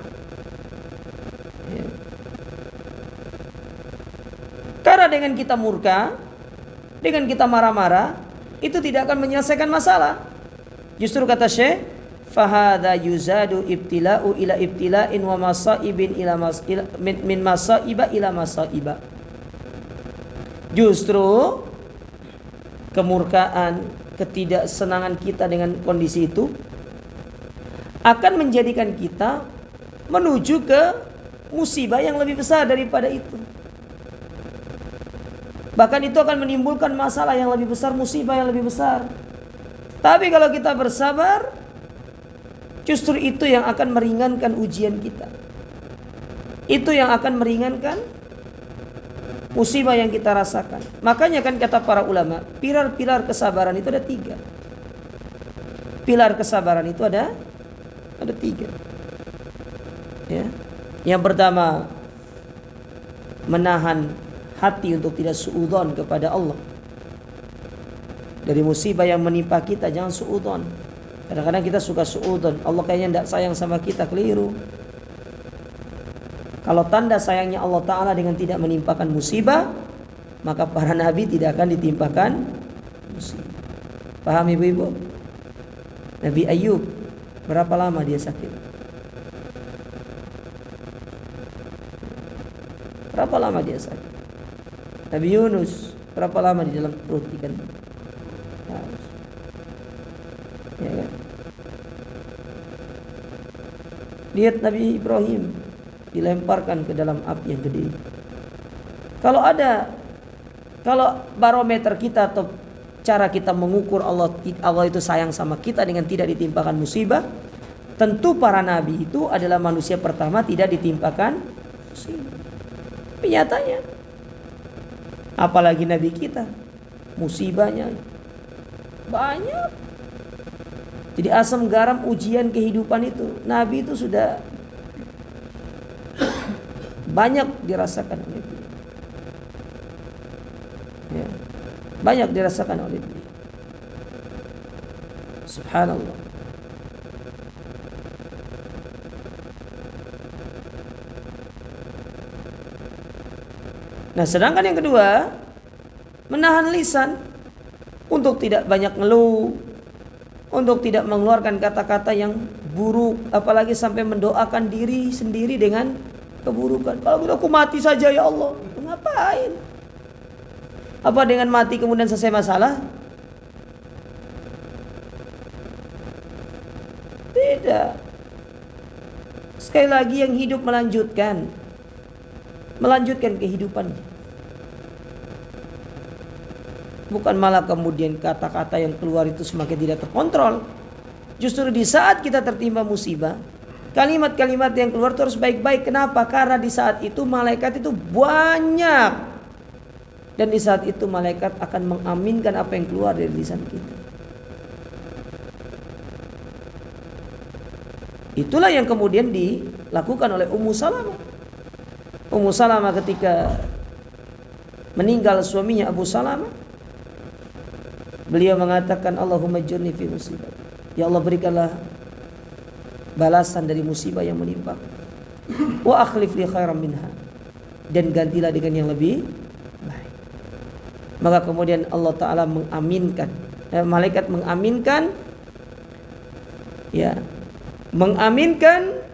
Karena dengan kita murka, dengan kita marah-marah, itu tidak akan menyelesaikan masalah. Justru kata Syekh, fahada yuzadu ibtila'u ila ibtila'in wa masaibin ila min masaiba ila masaiba. Justru kemurkaan, ketidaksenangan kita dengan kondisi itu akan menjadikan kita menuju ke musibah yang lebih besar daripada itu. Bahkan itu akan menimbulkan masalah yang lebih besar, musibah yang lebih besar. Tapi kalau kita bersabar, justru itu yang akan meringankan ujian kita. Itu yang akan meringankan musibah yang kita rasakan. Makanya kan kata para ulama, pilar-pilar kesabaran itu ada 3. Pilar kesabaran itu ada 3. Ya. Yang pertama, menahan hati untuk tidak suudzon kepada Allah. Dari musibah yang menimpa kita, jangan suudzon. Kadang-kadang kita suka suudzon, Allah kayaknya tidak sayang sama kita, keliru. Kalau tanda sayangnya Allah Ta'ala dengan tidak menimpakan musibah, maka para nabi tidak akan ditimpakan musibah. Paham ibu-ibu? Nabi Ayub, berapa lama dia sakit? Berapa lama dia sakit? Nabi Yunus, berapa lama di dalam perut ikan? Ya kan? Lihat Nabi Ibrahim dilemparkan ke dalam api yang gede. Kalau barometer kita atau cara kita mengukur Allah itu sayang sama kita dengan tidak ditimpakan musibah, tentu para nabi itu adalah manusia pertama tidak ditimpakan musibah. Tapi nyatanya, apalagi nabi kita, musibahnya banyak. Jadi asam garam ujian kehidupan itu, nabi itu sudah banyak dirasakan oleh dia. Ya, banyak dirasakan oleh dia. Subhanallah. Nah, sedangkan yang kedua, menahan lisan untuk tidak banyak ngeluh, untuk tidak mengeluarkan kata-kata yang buruk, apalagi sampai mendoakan diri sendiri dengan keburukan. Kalau aku mati saja ya Allah, ngapain? Apa dengan mati kemudian selesai masalah? Tidak. Sekali lagi yang hidup melanjutkan kehidupannya. Bukan malah kemudian kata-kata yang keluar itu semakin tidak terkontrol. Justru di saat kita tertimpa musibah, kalimat-kalimat yang keluar itu harus baik-baik. Kenapa? Karena di saat itu malaikat itu banyak. Dan di saat itu malaikat akan mengaminkan apa yang keluar dari lisan kita. Itulah yang kemudian dilakukan oleh Ummu Salamah. Ummu Salamah ketika meninggal suaminya Abu Salamah, beliau mengatakan, Allahumma jurni fi musibah. Ya Allah, berikanlah balasan dari musibah yang menimpa. Wa akhlif li khairan minha. Dan gantilah dengan yang lebih baik. Maka kemudian Allah Ta'ala mengaminkan, malaikat mengaminkan, ya, mengaminkan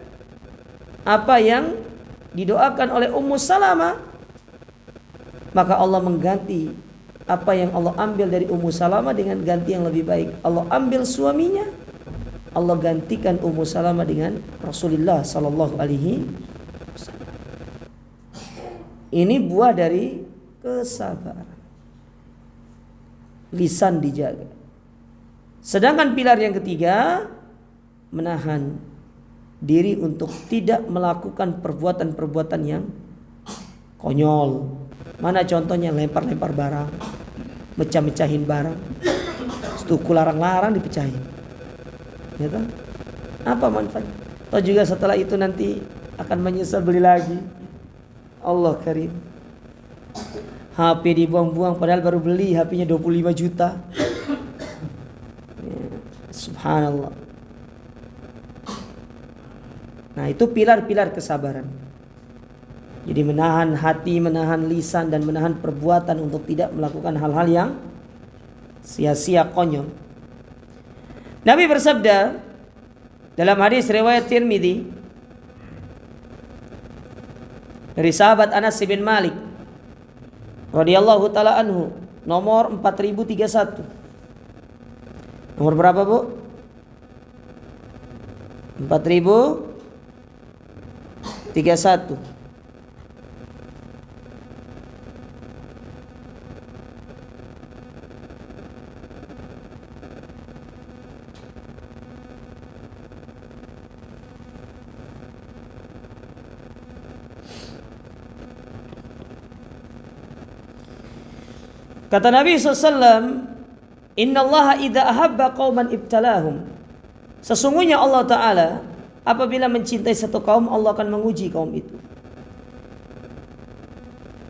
apa yang didoakan oleh Ummu Salamah. Maka Allah mengganti apa yang Allah ambil dari Ummu Salamah dengan ganti yang lebih baik. Allah ambil suaminya, Allah gantikan Ummu Salamah dengan Rasulullah sallallahu alaihi wasallam. Ini buah dari kesabaran. Lisan dijaga. Sedangkan pilar yang ketiga, menahan diri untuk tidak melakukan perbuatan-perbuatan yang konyol. Mana contohnya? Lempar-lempar barang, mecah-mecahin barang. Setuku larang-larang dipecahin. Gitu? Apa manfaatnya? Atau juga setelah itu nanti akan menyesal beli lagi. Allah karim. HP dibuang-buang padahal baru beli, HP-nya 25 juta. Ya, subhanallah. Nah, itu pilar-pilar kesabaran. Jadi menahan hati, menahan lisan, dan menahan perbuatan untuk tidak melakukan hal-hal yang sia-sia, konyol. Nabi bersabda dalam hadis riwayat Tirmidzi dari sahabat Anas bin Malik radhiyallahu taala anhu, nomor 4031. Nomor berapa, Bu? 4031. Kata Nabi SAW, Inna Allah idha ahabba qawman ibtalahum. Sesungguhnya Allah Ta'ala apabila mencintai satu kaum, Allah akan menguji kaum itu.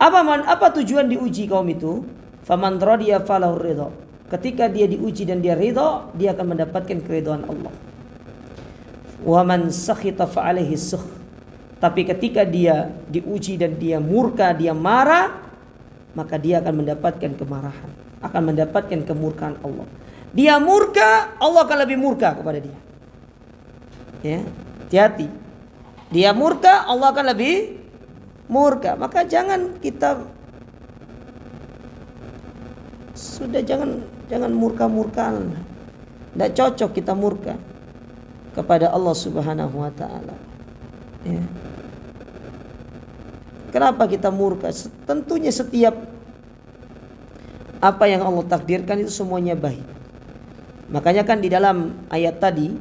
Apa tujuan diuji kaum itu? Faman radiya falahu ridha. Ketika dia diuji dan dia ridha, dia akan mendapatkan keridhaan Allah. Wa man sakhita fa'alaihi sukh. Tapi ketika dia diuji dan dia murka, dia marah, maka dia akan mendapatkan kemarahan, akan mendapatkan kemurkaan Allah. Dia murka, Allah akan lebih murka kepada dia. Ya, hati-hati. Dia murka, Allah akan lebih murka. Maka jangan kita jangan murka-murkaan. Tidak cocok kita murka kepada Allah Subhanahu wa taala. Ya. Kenapa kita murka? Tentunya setiap apa yang Allah takdirkan itu semuanya baik. Makanya kan di dalam ayat tadi,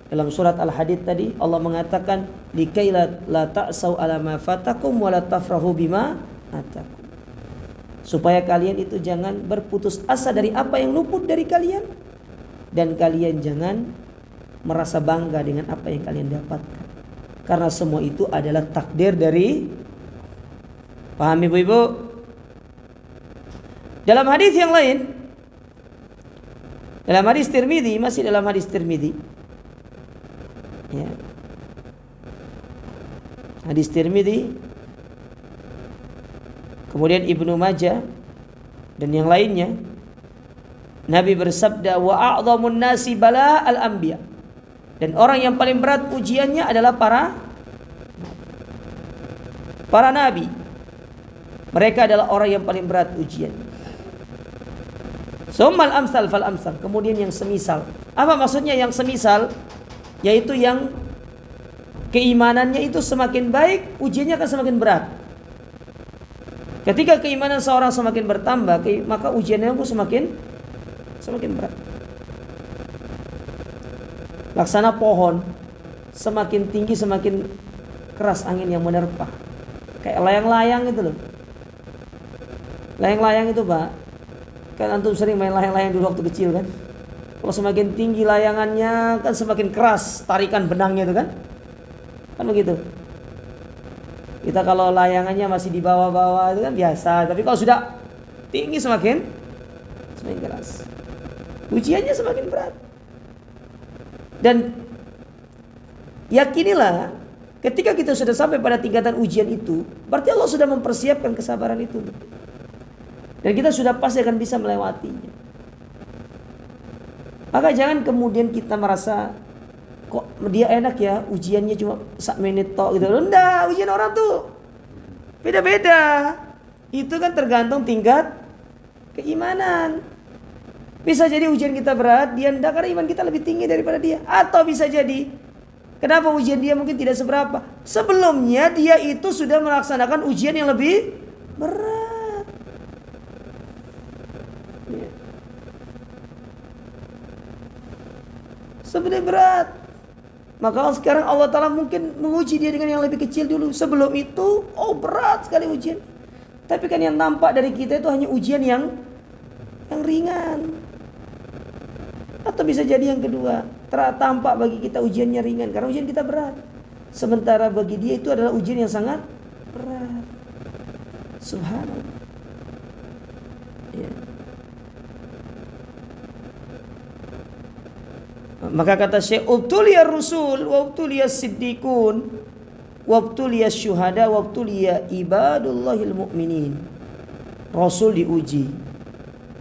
dalam surat Al-Hadid tadi, Allah mengatakan likai la ta'sau ala ma fatakum wa la tafrahu bima atakum. Supaya kalian itu jangan berputus asa dari apa yang luput dari kalian, dan kalian jangan merasa bangga dengan apa yang kalian dapatkan. Karena semua itu adalah takdir dari, paham ibu-ibu? Dalam hadis yang lain, dalam hadis Tirmidzi, masih dalam hadis Tirmidzi, ya. Hadis Tirmidzi, kemudian Ibnu Majah dan yang lainnya, Nabi bersabda, wa a'dhamun nasi bala al-anbiya. Dan orang yang paling berat ujiannya adalah para nabi. Mereka adalah orang yang paling berat ujian. Summal amsal fal amsal. Kemudian yang semisal. Apa maksudnya yang semisal? Yaitu yang keimanannya itu semakin baik, ujiannya akan semakin berat. Ketika keimanan seorang semakin bertambah, maka ujiannya pun semakin berat. Laksana pohon, semakin tinggi semakin keras angin yang menerpa. Kayak layang-layang itu loh. Layang-layang itu Pak, kan antum sering main layang-layang dulu waktu kecil kan. Kalau semakin tinggi layangannya kan semakin keras tarikan benangnya itu kan. Kan begitu. Kita kalau layangannya masih di bawah-bawah itu kan biasa, tapi kalau sudah tinggi semakin keras. Ujiannya semakin berat. Dan yakinilah, ketika kita sudah sampai pada tingkatan ujian itu, berarti Allah sudah mempersiapkan kesabaran itu. Dan kita sudah pasti akan bisa melewatinya. Maka jangan kemudian kita merasa kok dia enak ya, ujiannya cuma 1 menit tok gitu. Enggak, ujian orang tuh beda-beda. Itu kan tergantung tingkat keimanan. Bisa jadi ujian kita berat, dia enggak karena iman kita lebih tinggi daripada dia. Atau bisa jadi, kenapa ujian dia mungkin tidak seberapa? Sebelumnya dia itu sudah melaksanakan ujian yang lebih berat. Ya. Sebenarnya berat. Maka sekarang Allah Ta'ala mungkin menguji dia dengan yang lebih kecil dulu. Sebelum itu, berat sekali ujian. Tapi kan yang nampak dari kita itu hanya ujian yang ringan. Atau bisa jadi yang kedua, tampak bagi kita ujiannya ringan karena ujian kita berat. Sementara bagi dia itu adalah ujian yang sangat berat. Subhanallah. Ya. Maka kata Syekh, ubtuliyar rusul wa ubtuliyas siddiqun wa ubtuliyas syuhada wa ubtuliya ibadullahil mu'minin. Rasul diuji,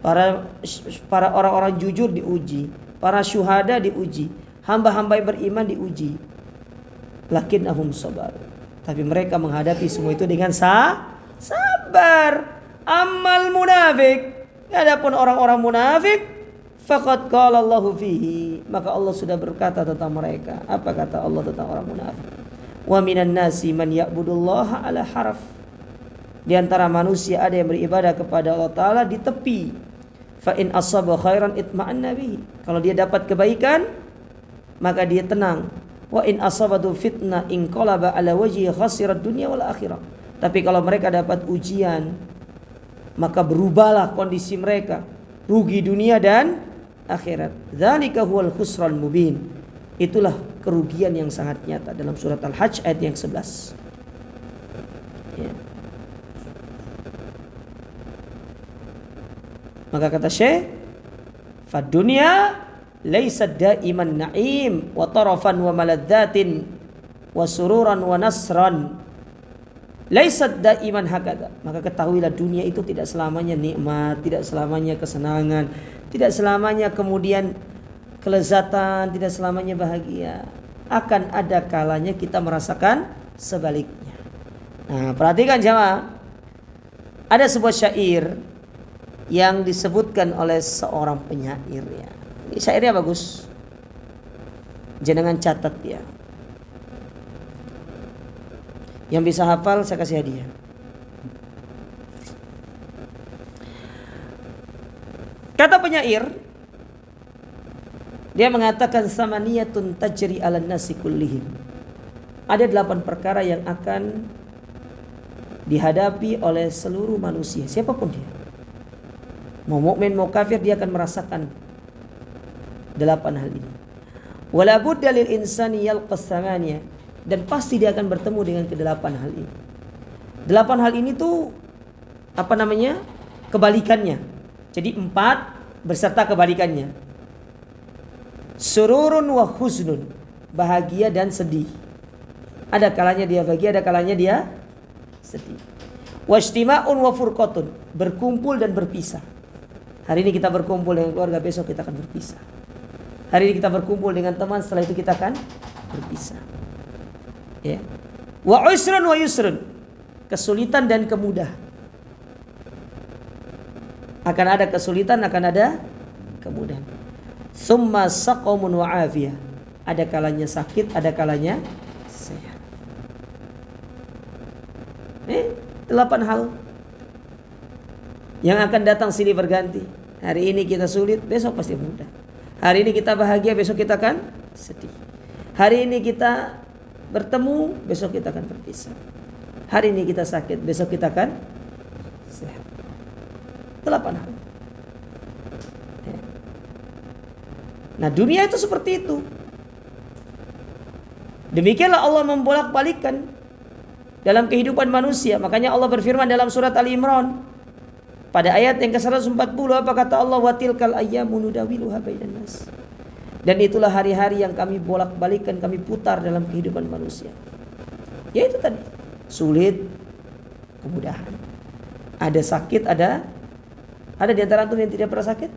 para orang-orang jujur diuji, para syuhada diuji, hamba-hamba yang beriman diuji. Lakinnahum sabar. Tapi mereka menghadapi semua itu dengan sabar. Amal munafik, adapun orang-orang munafik, faqad qala Allahu fihi, maka Allah sudah berkata tentang mereka. Apa kata Allah tentang orang munafik? Wa minan nasi man ya'budullaha ala harf. Di antara manusia ada yang beribadah kepada Allah Ta'ala di tepi. Fa in asaba khairan itma'anna bihi. Kalau dia dapat kebaikan, maka dia tenang. Wa in asabatu fitnah inqalaba ala wajhi khasirat dunya wal akhirah. Tapi kalau mereka dapat ujian, maka berubahlah kondisi mereka, rugi dunia dan akhirat. Dzalika huwal khusran mubin. Itulah kerugian yang sangat nyata dalam surat Al-Hajj ayat yang 11. Ya. Maka kata Syekh, fad dunya laysat daiman na'im wa tarafan wa maladzatin wa sururan wa nasran. Laisat daiman hakada. Maka ketahuilah dunia itu tidak selamanya nikmat, tidak selamanya kesenangan, tidak selamanya kemudian kelezatan, tidak selamanya bahagia. Akan ada kalanya kita merasakan sebaliknya. Nah, perhatikan jamaah. Ada sebuah syair yang disebutkan oleh seorang penyair ya. Ini syairnya bagus. Jangan catat ya. Yang bisa hafal saya kasih hadiah. Kata penyair, dia mengatakan samaniyatun tajri 'alan nasi kullihim. Ada 8 perkara yang akan dihadapi oleh seluruh manusia, siapapun dia. Mau mukmin mau kafir, dia akan merasakan 8 hal ini. Wala budda lil insani yalqas samaniyah. Dan pasti dia akan bertemu dengan ke-8 hal ini. 8 hal ini tuh kebalikannya. Jadi 4 berserta kebalikannya. Sururun wa husnun, bahagia dan sedih. Ada kalanya dia bahagia, ada kalanya dia sedih. Wajtima'un wa furqatun, berkumpul dan berpisah. Hari ini kita berkumpul dengan keluarga, besok kita akan berpisah. Hari ini kita berkumpul dengan teman, setelah itu kita akan berpisah. Ya. Wa usrun wa yusrun, kesulitan dan kemudahan. Akan ada kesulitan, akan ada kemudahan. Summa saqamun wa afiyah, ada kalanya sakit, ada kalanya sehat. 8 hal yang akan datang silih berganti. Hari ini kita sulit, besok pasti mudah. Hari ini kita bahagia, besok kita akan sedih. Hari ini kita bertemu, besok kita akan berpisah. Hari ini kita sakit, besok kita akan sehat. 8 hal. Nah, dunia itu seperti itu. Demikianlah Allah membolak-balikkan dalam kehidupan manusia. Makanya Allah berfirman dalam surat Ali Imran pada ayat yang ke-140, apa kata Allah? Wa tilkal ayyamu nudawiluha bainan nas. Dan itulah hari-hari yang kami bolak-balikkan, kami putar dalam kehidupan manusia. Ya itu tadi, sulit, kemudahan. Ada sakit, ada di antara antum yang tidak pernah sakit?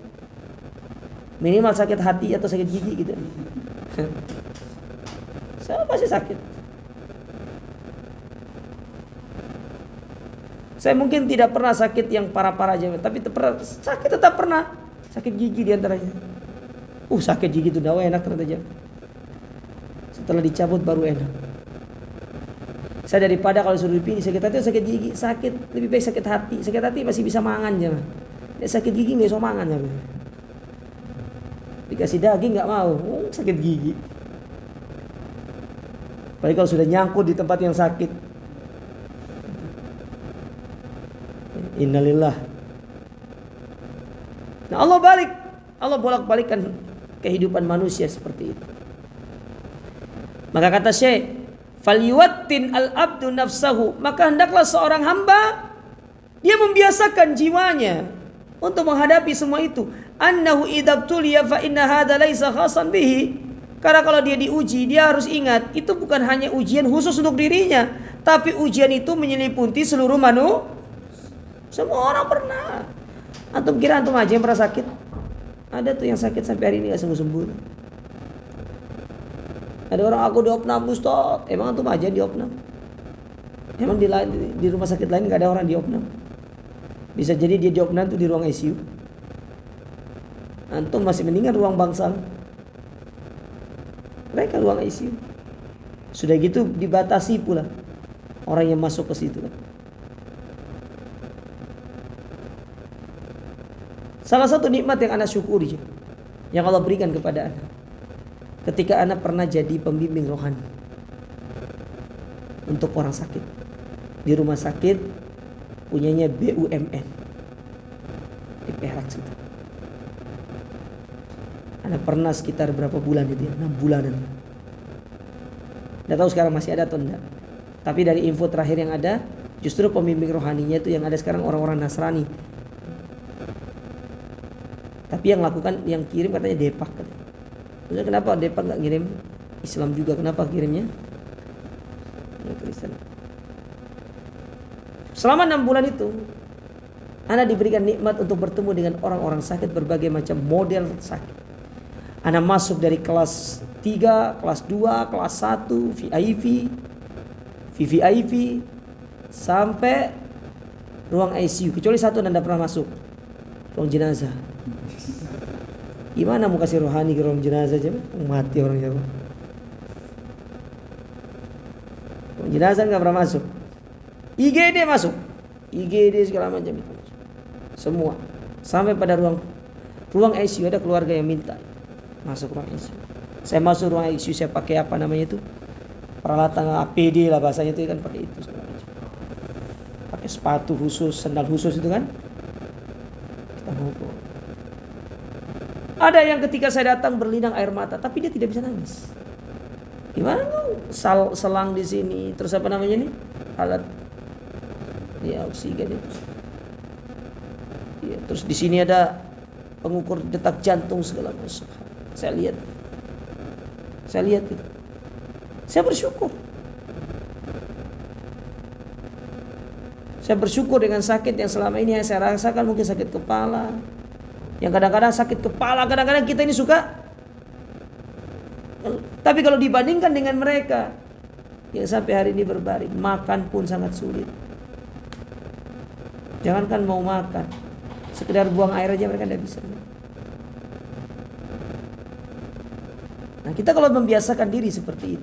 Minimal sakit hati atau sakit gigi gitu. Saya pasti sakit. Saya mungkin tidak pernah sakit yang parah-parah aja, tapi sakit tetap pernah. Sakit gigi di antaranya. Sakit gigi itu dawa enak ternyata aja. Setelah dicabut baru enak. Saya daripada kalau suruh dipilih sakit hati atau sakit gigi, lebih baik sakit hati. Sakit hati masih bisa mangan aja. Sakit gigi nggak bisa mangan ya. Dikasih daging nggak mau, sakit gigi. Apalagi kalau sudah nyangkut di tempat yang sakit. Innalillah. Nah, Allah bolak-balikkan kehidupan manusia seperti itu. Maka kata Syekh, falyuwattin al-abdu nafsahu, maka hendaklah seorang hamba dia membiasakan jiwanya untuk menghadapi semua itu. Annahu idabtuliya fa inna hadza laisa khasan bihi. Karena kalau dia diuji, dia harus ingat itu bukan hanya ujian khusus untuk dirinya, tapi ujian itu menyeliputi seluruh manusia. Semua orang pernah. Antum kira antum aja yang pernah sakit? Ada tuh yang sakit sampai hari ini gak sembuh-sembuh. Ada orang, aku diopnam Ustaz. Emang antum aja diopnam? Emang di rumah sakit lain gak ada orang diopnam? Bisa jadi dia diopnam tuh di ruang ICU. Antum masih mendingan ruang bangsal. Mereka ruang ICU. Sudah gitu dibatasi pula orang yang masuk ke situ. Salah satu nikmat yang anak syukuri, yang Allah berikan kepada anak, ketika anak pernah jadi pembimbing rohani untuk orang sakit di rumah sakit punyanya BUMN di Perak situ. Anak pernah sekitar berapa bulan itu ya, 6 bulanan. Tidak tahu sekarang masih ada atau enggak. Tapi dari info terakhir yang ada, justru pembimbing rohaninya itu yang ada sekarang orang-orang Nasrani. Tapi yang lakukan, yang kirim katanya Depak. Maksudnya kenapa Depak nggak kirim Islam juga? Kenapa kirimnya Kristen? Selama 6 bulan itu Ana diberikan nikmat untuk bertemu dengan orang-orang sakit, berbagai macam model sakit. Ana masuk dari kelas 3, kelas 2, kelas 1, VIP, VVIP, sampai ruang ICU. Kecuali satu Anda pernah masuk, ruang jenazah. Gimana mau kasih rohani ke ruang jenazah aja? Mati orangnya. Ruang jenazah nggak pernah masuk. IGD masuk, IGD segala macam itu. Semua sampai pada ruang ICU. Ada keluarga yang minta masuk ruang ICU. Saya masuk ruang ICU, saya pakai apa namanya itu, peralatan APD lah bahasanya itu kan, pakai itu segala macam. Pakai sepatu khusus, sandal khusus itu kan. Kita ngobrol. Ada yang ketika saya datang berlinang air mata, tapi dia tidak bisa nangis. Gimana selang di sini, terus apa namanya nih, alat ya oksigen itu. Ya, terus di sini ada pengukur detak jantung segala macam. Saya lihat itu. Saya bersyukur. Saya bersyukur dengan sakit yang selama ini yang saya rasakan, mungkin sakit kepala. Yang kadang-kadang sakit kepala, kadang-kadang kita ini suka. Tapi kalau dibandingkan dengan mereka yang sampai hari ini berbaring, makan pun sangat sulit. Jangankan mau makan, sekedar buang air aja mereka tidak bisa. Nah, kita kalau membiasakan diri seperti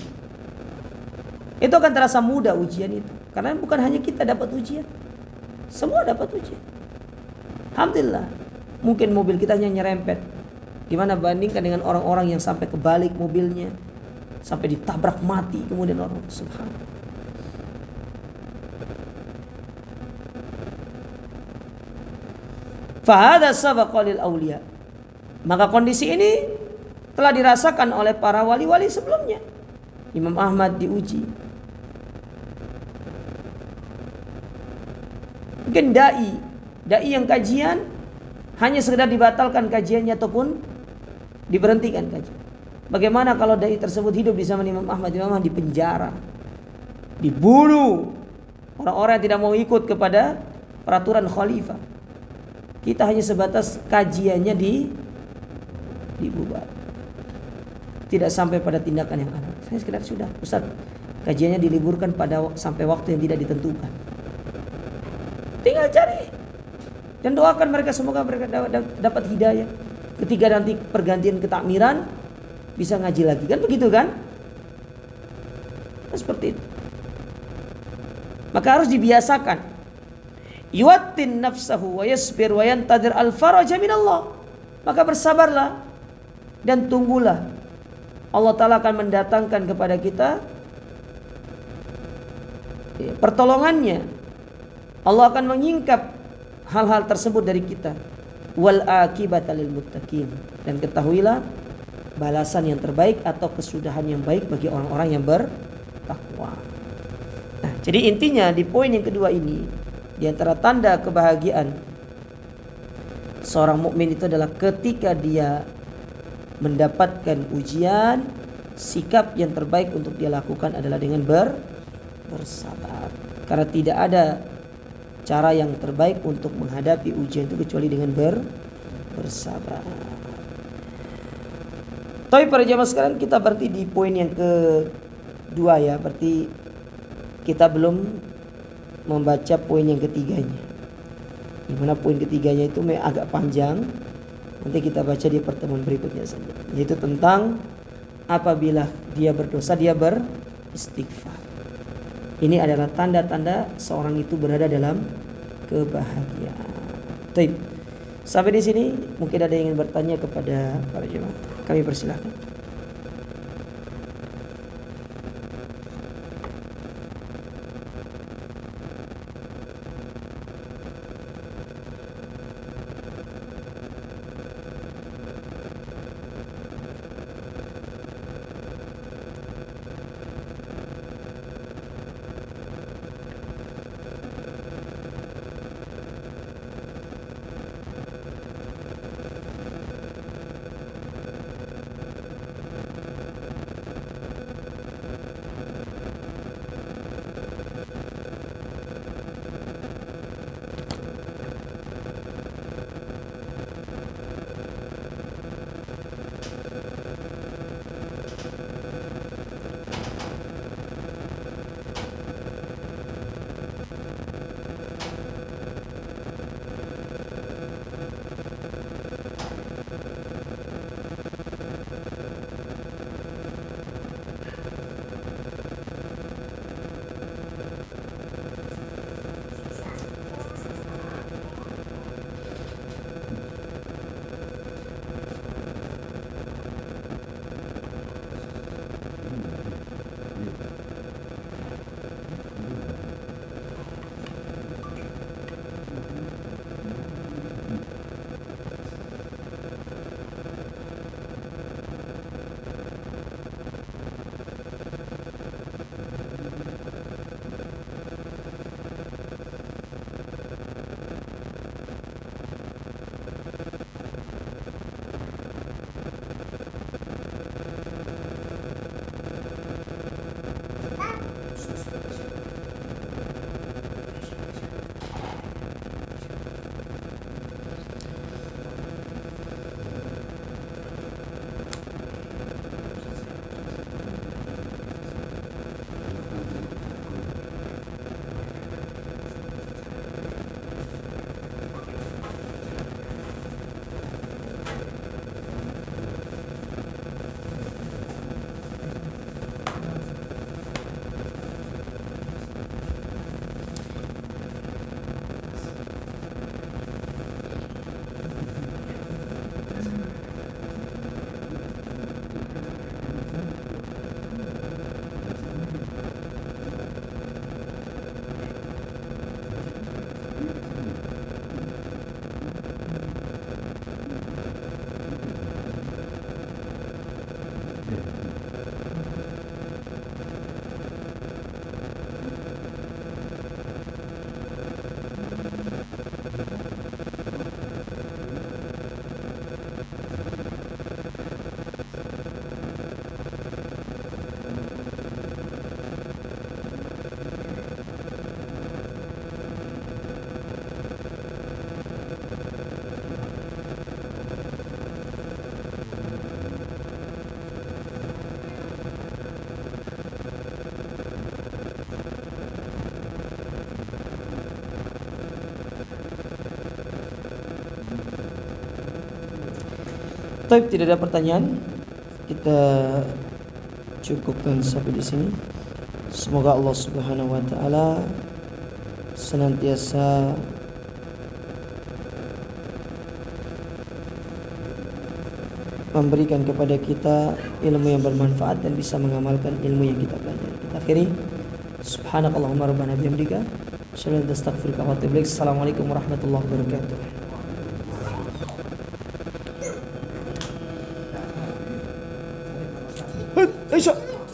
itu akan terasa mudah ujian itu. Karena bukan hanya kita dapat ujian, semua dapat ujian. Alhamdulillah. Mungkin mobil kita hanya nyerempet. Gimana bandingkan dengan orang-orang yang sampai kebalik mobilnya, sampai ditabrak mati kemudian orang, subhanallah. Fahada sabaqa lil auliya. Maka kondisi ini telah dirasakan oleh para wali-wali sebelumnya. Imam Ahmad diuji. Mungkin dai yang kajian hanya sekedar dibatalkan kajiannya ataupun diberhentikan kajian. Bagaimana kalau dai tersebut hidup di zaman Imam Ahmad? Imam Ahmad dipenjara, dibunuh orang-orang yang tidak mau ikut kepada peraturan khalifah. Kita hanya sebatas kajiannya dibubar. Tidak sampai pada tindakan yang ada. Saya sekedar sudah, Ustaz, kajiannya diliburkan sampai waktu yang tidak ditentukan. Tinggal cari dan doakan mereka, semoga mereka dapat hidayah. Ketika nanti pergantian ketakmiran bisa ngaji lagi, kan begitu kan? Seperti itu. Maka harus dibiasakan. Yuwattin nafsahu wa yasbir wa yantadir al-faraja minallah. Maka bersabarlah dan tunggulah. Allah Ta'ala akan mendatangkan kepada kita pertolongannya. Allah akan menyingkap hal-hal tersebut dari kita. Wal akibata lil muttaqin. Dan ketahuilah balasan yang terbaik atau kesudahan yang baik bagi orang-orang yang bertakwa. Nah, jadi intinya di poin yang kedua ini, di antara tanda kebahagiaan seorang mukmin itu adalah ketika dia mendapatkan ujian, sikap yang terbaik untuk dia lakukan adalah dengan bersabar. Karena tidak ada cara yang terbaik untuk menghadapi ujian itu kecuali dengan bersabar. Tapi para jamaah sekarang kita berarti di poin yang kedua ya, berarti kita belum membaca poin yang ketiganya. Dimana poin ketiganya itu agak panjang. Nanti kita baca di pertemuan berikutnya saja. Yaitu tentang apabila dia berdosa dia beristighfar. Ini adalah tanda-tanda seorang itu berada dalam kebahagiaan. Baik. Sampai di sini mungkin ada yang ingin bertanya kepada para jemaah. Kami persilakan. Tapi tidak ada pertanyaan. Kita cukupkan sampai di sini. Semoga Allah Subhanahu wa taala senantiasa memberikan kepada kita ilmu yang bermanfaat dan bisa mengamalkan ilmu yang kita pelajari. Kita akhiri. Subhanakallahumma rabbana bihamdika asyhadu an la ilaha illa anta astaghfiruka wa atubu ilaik. Assalamualaikum warahmatullahi wabarakatuh.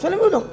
Salam dulu dong.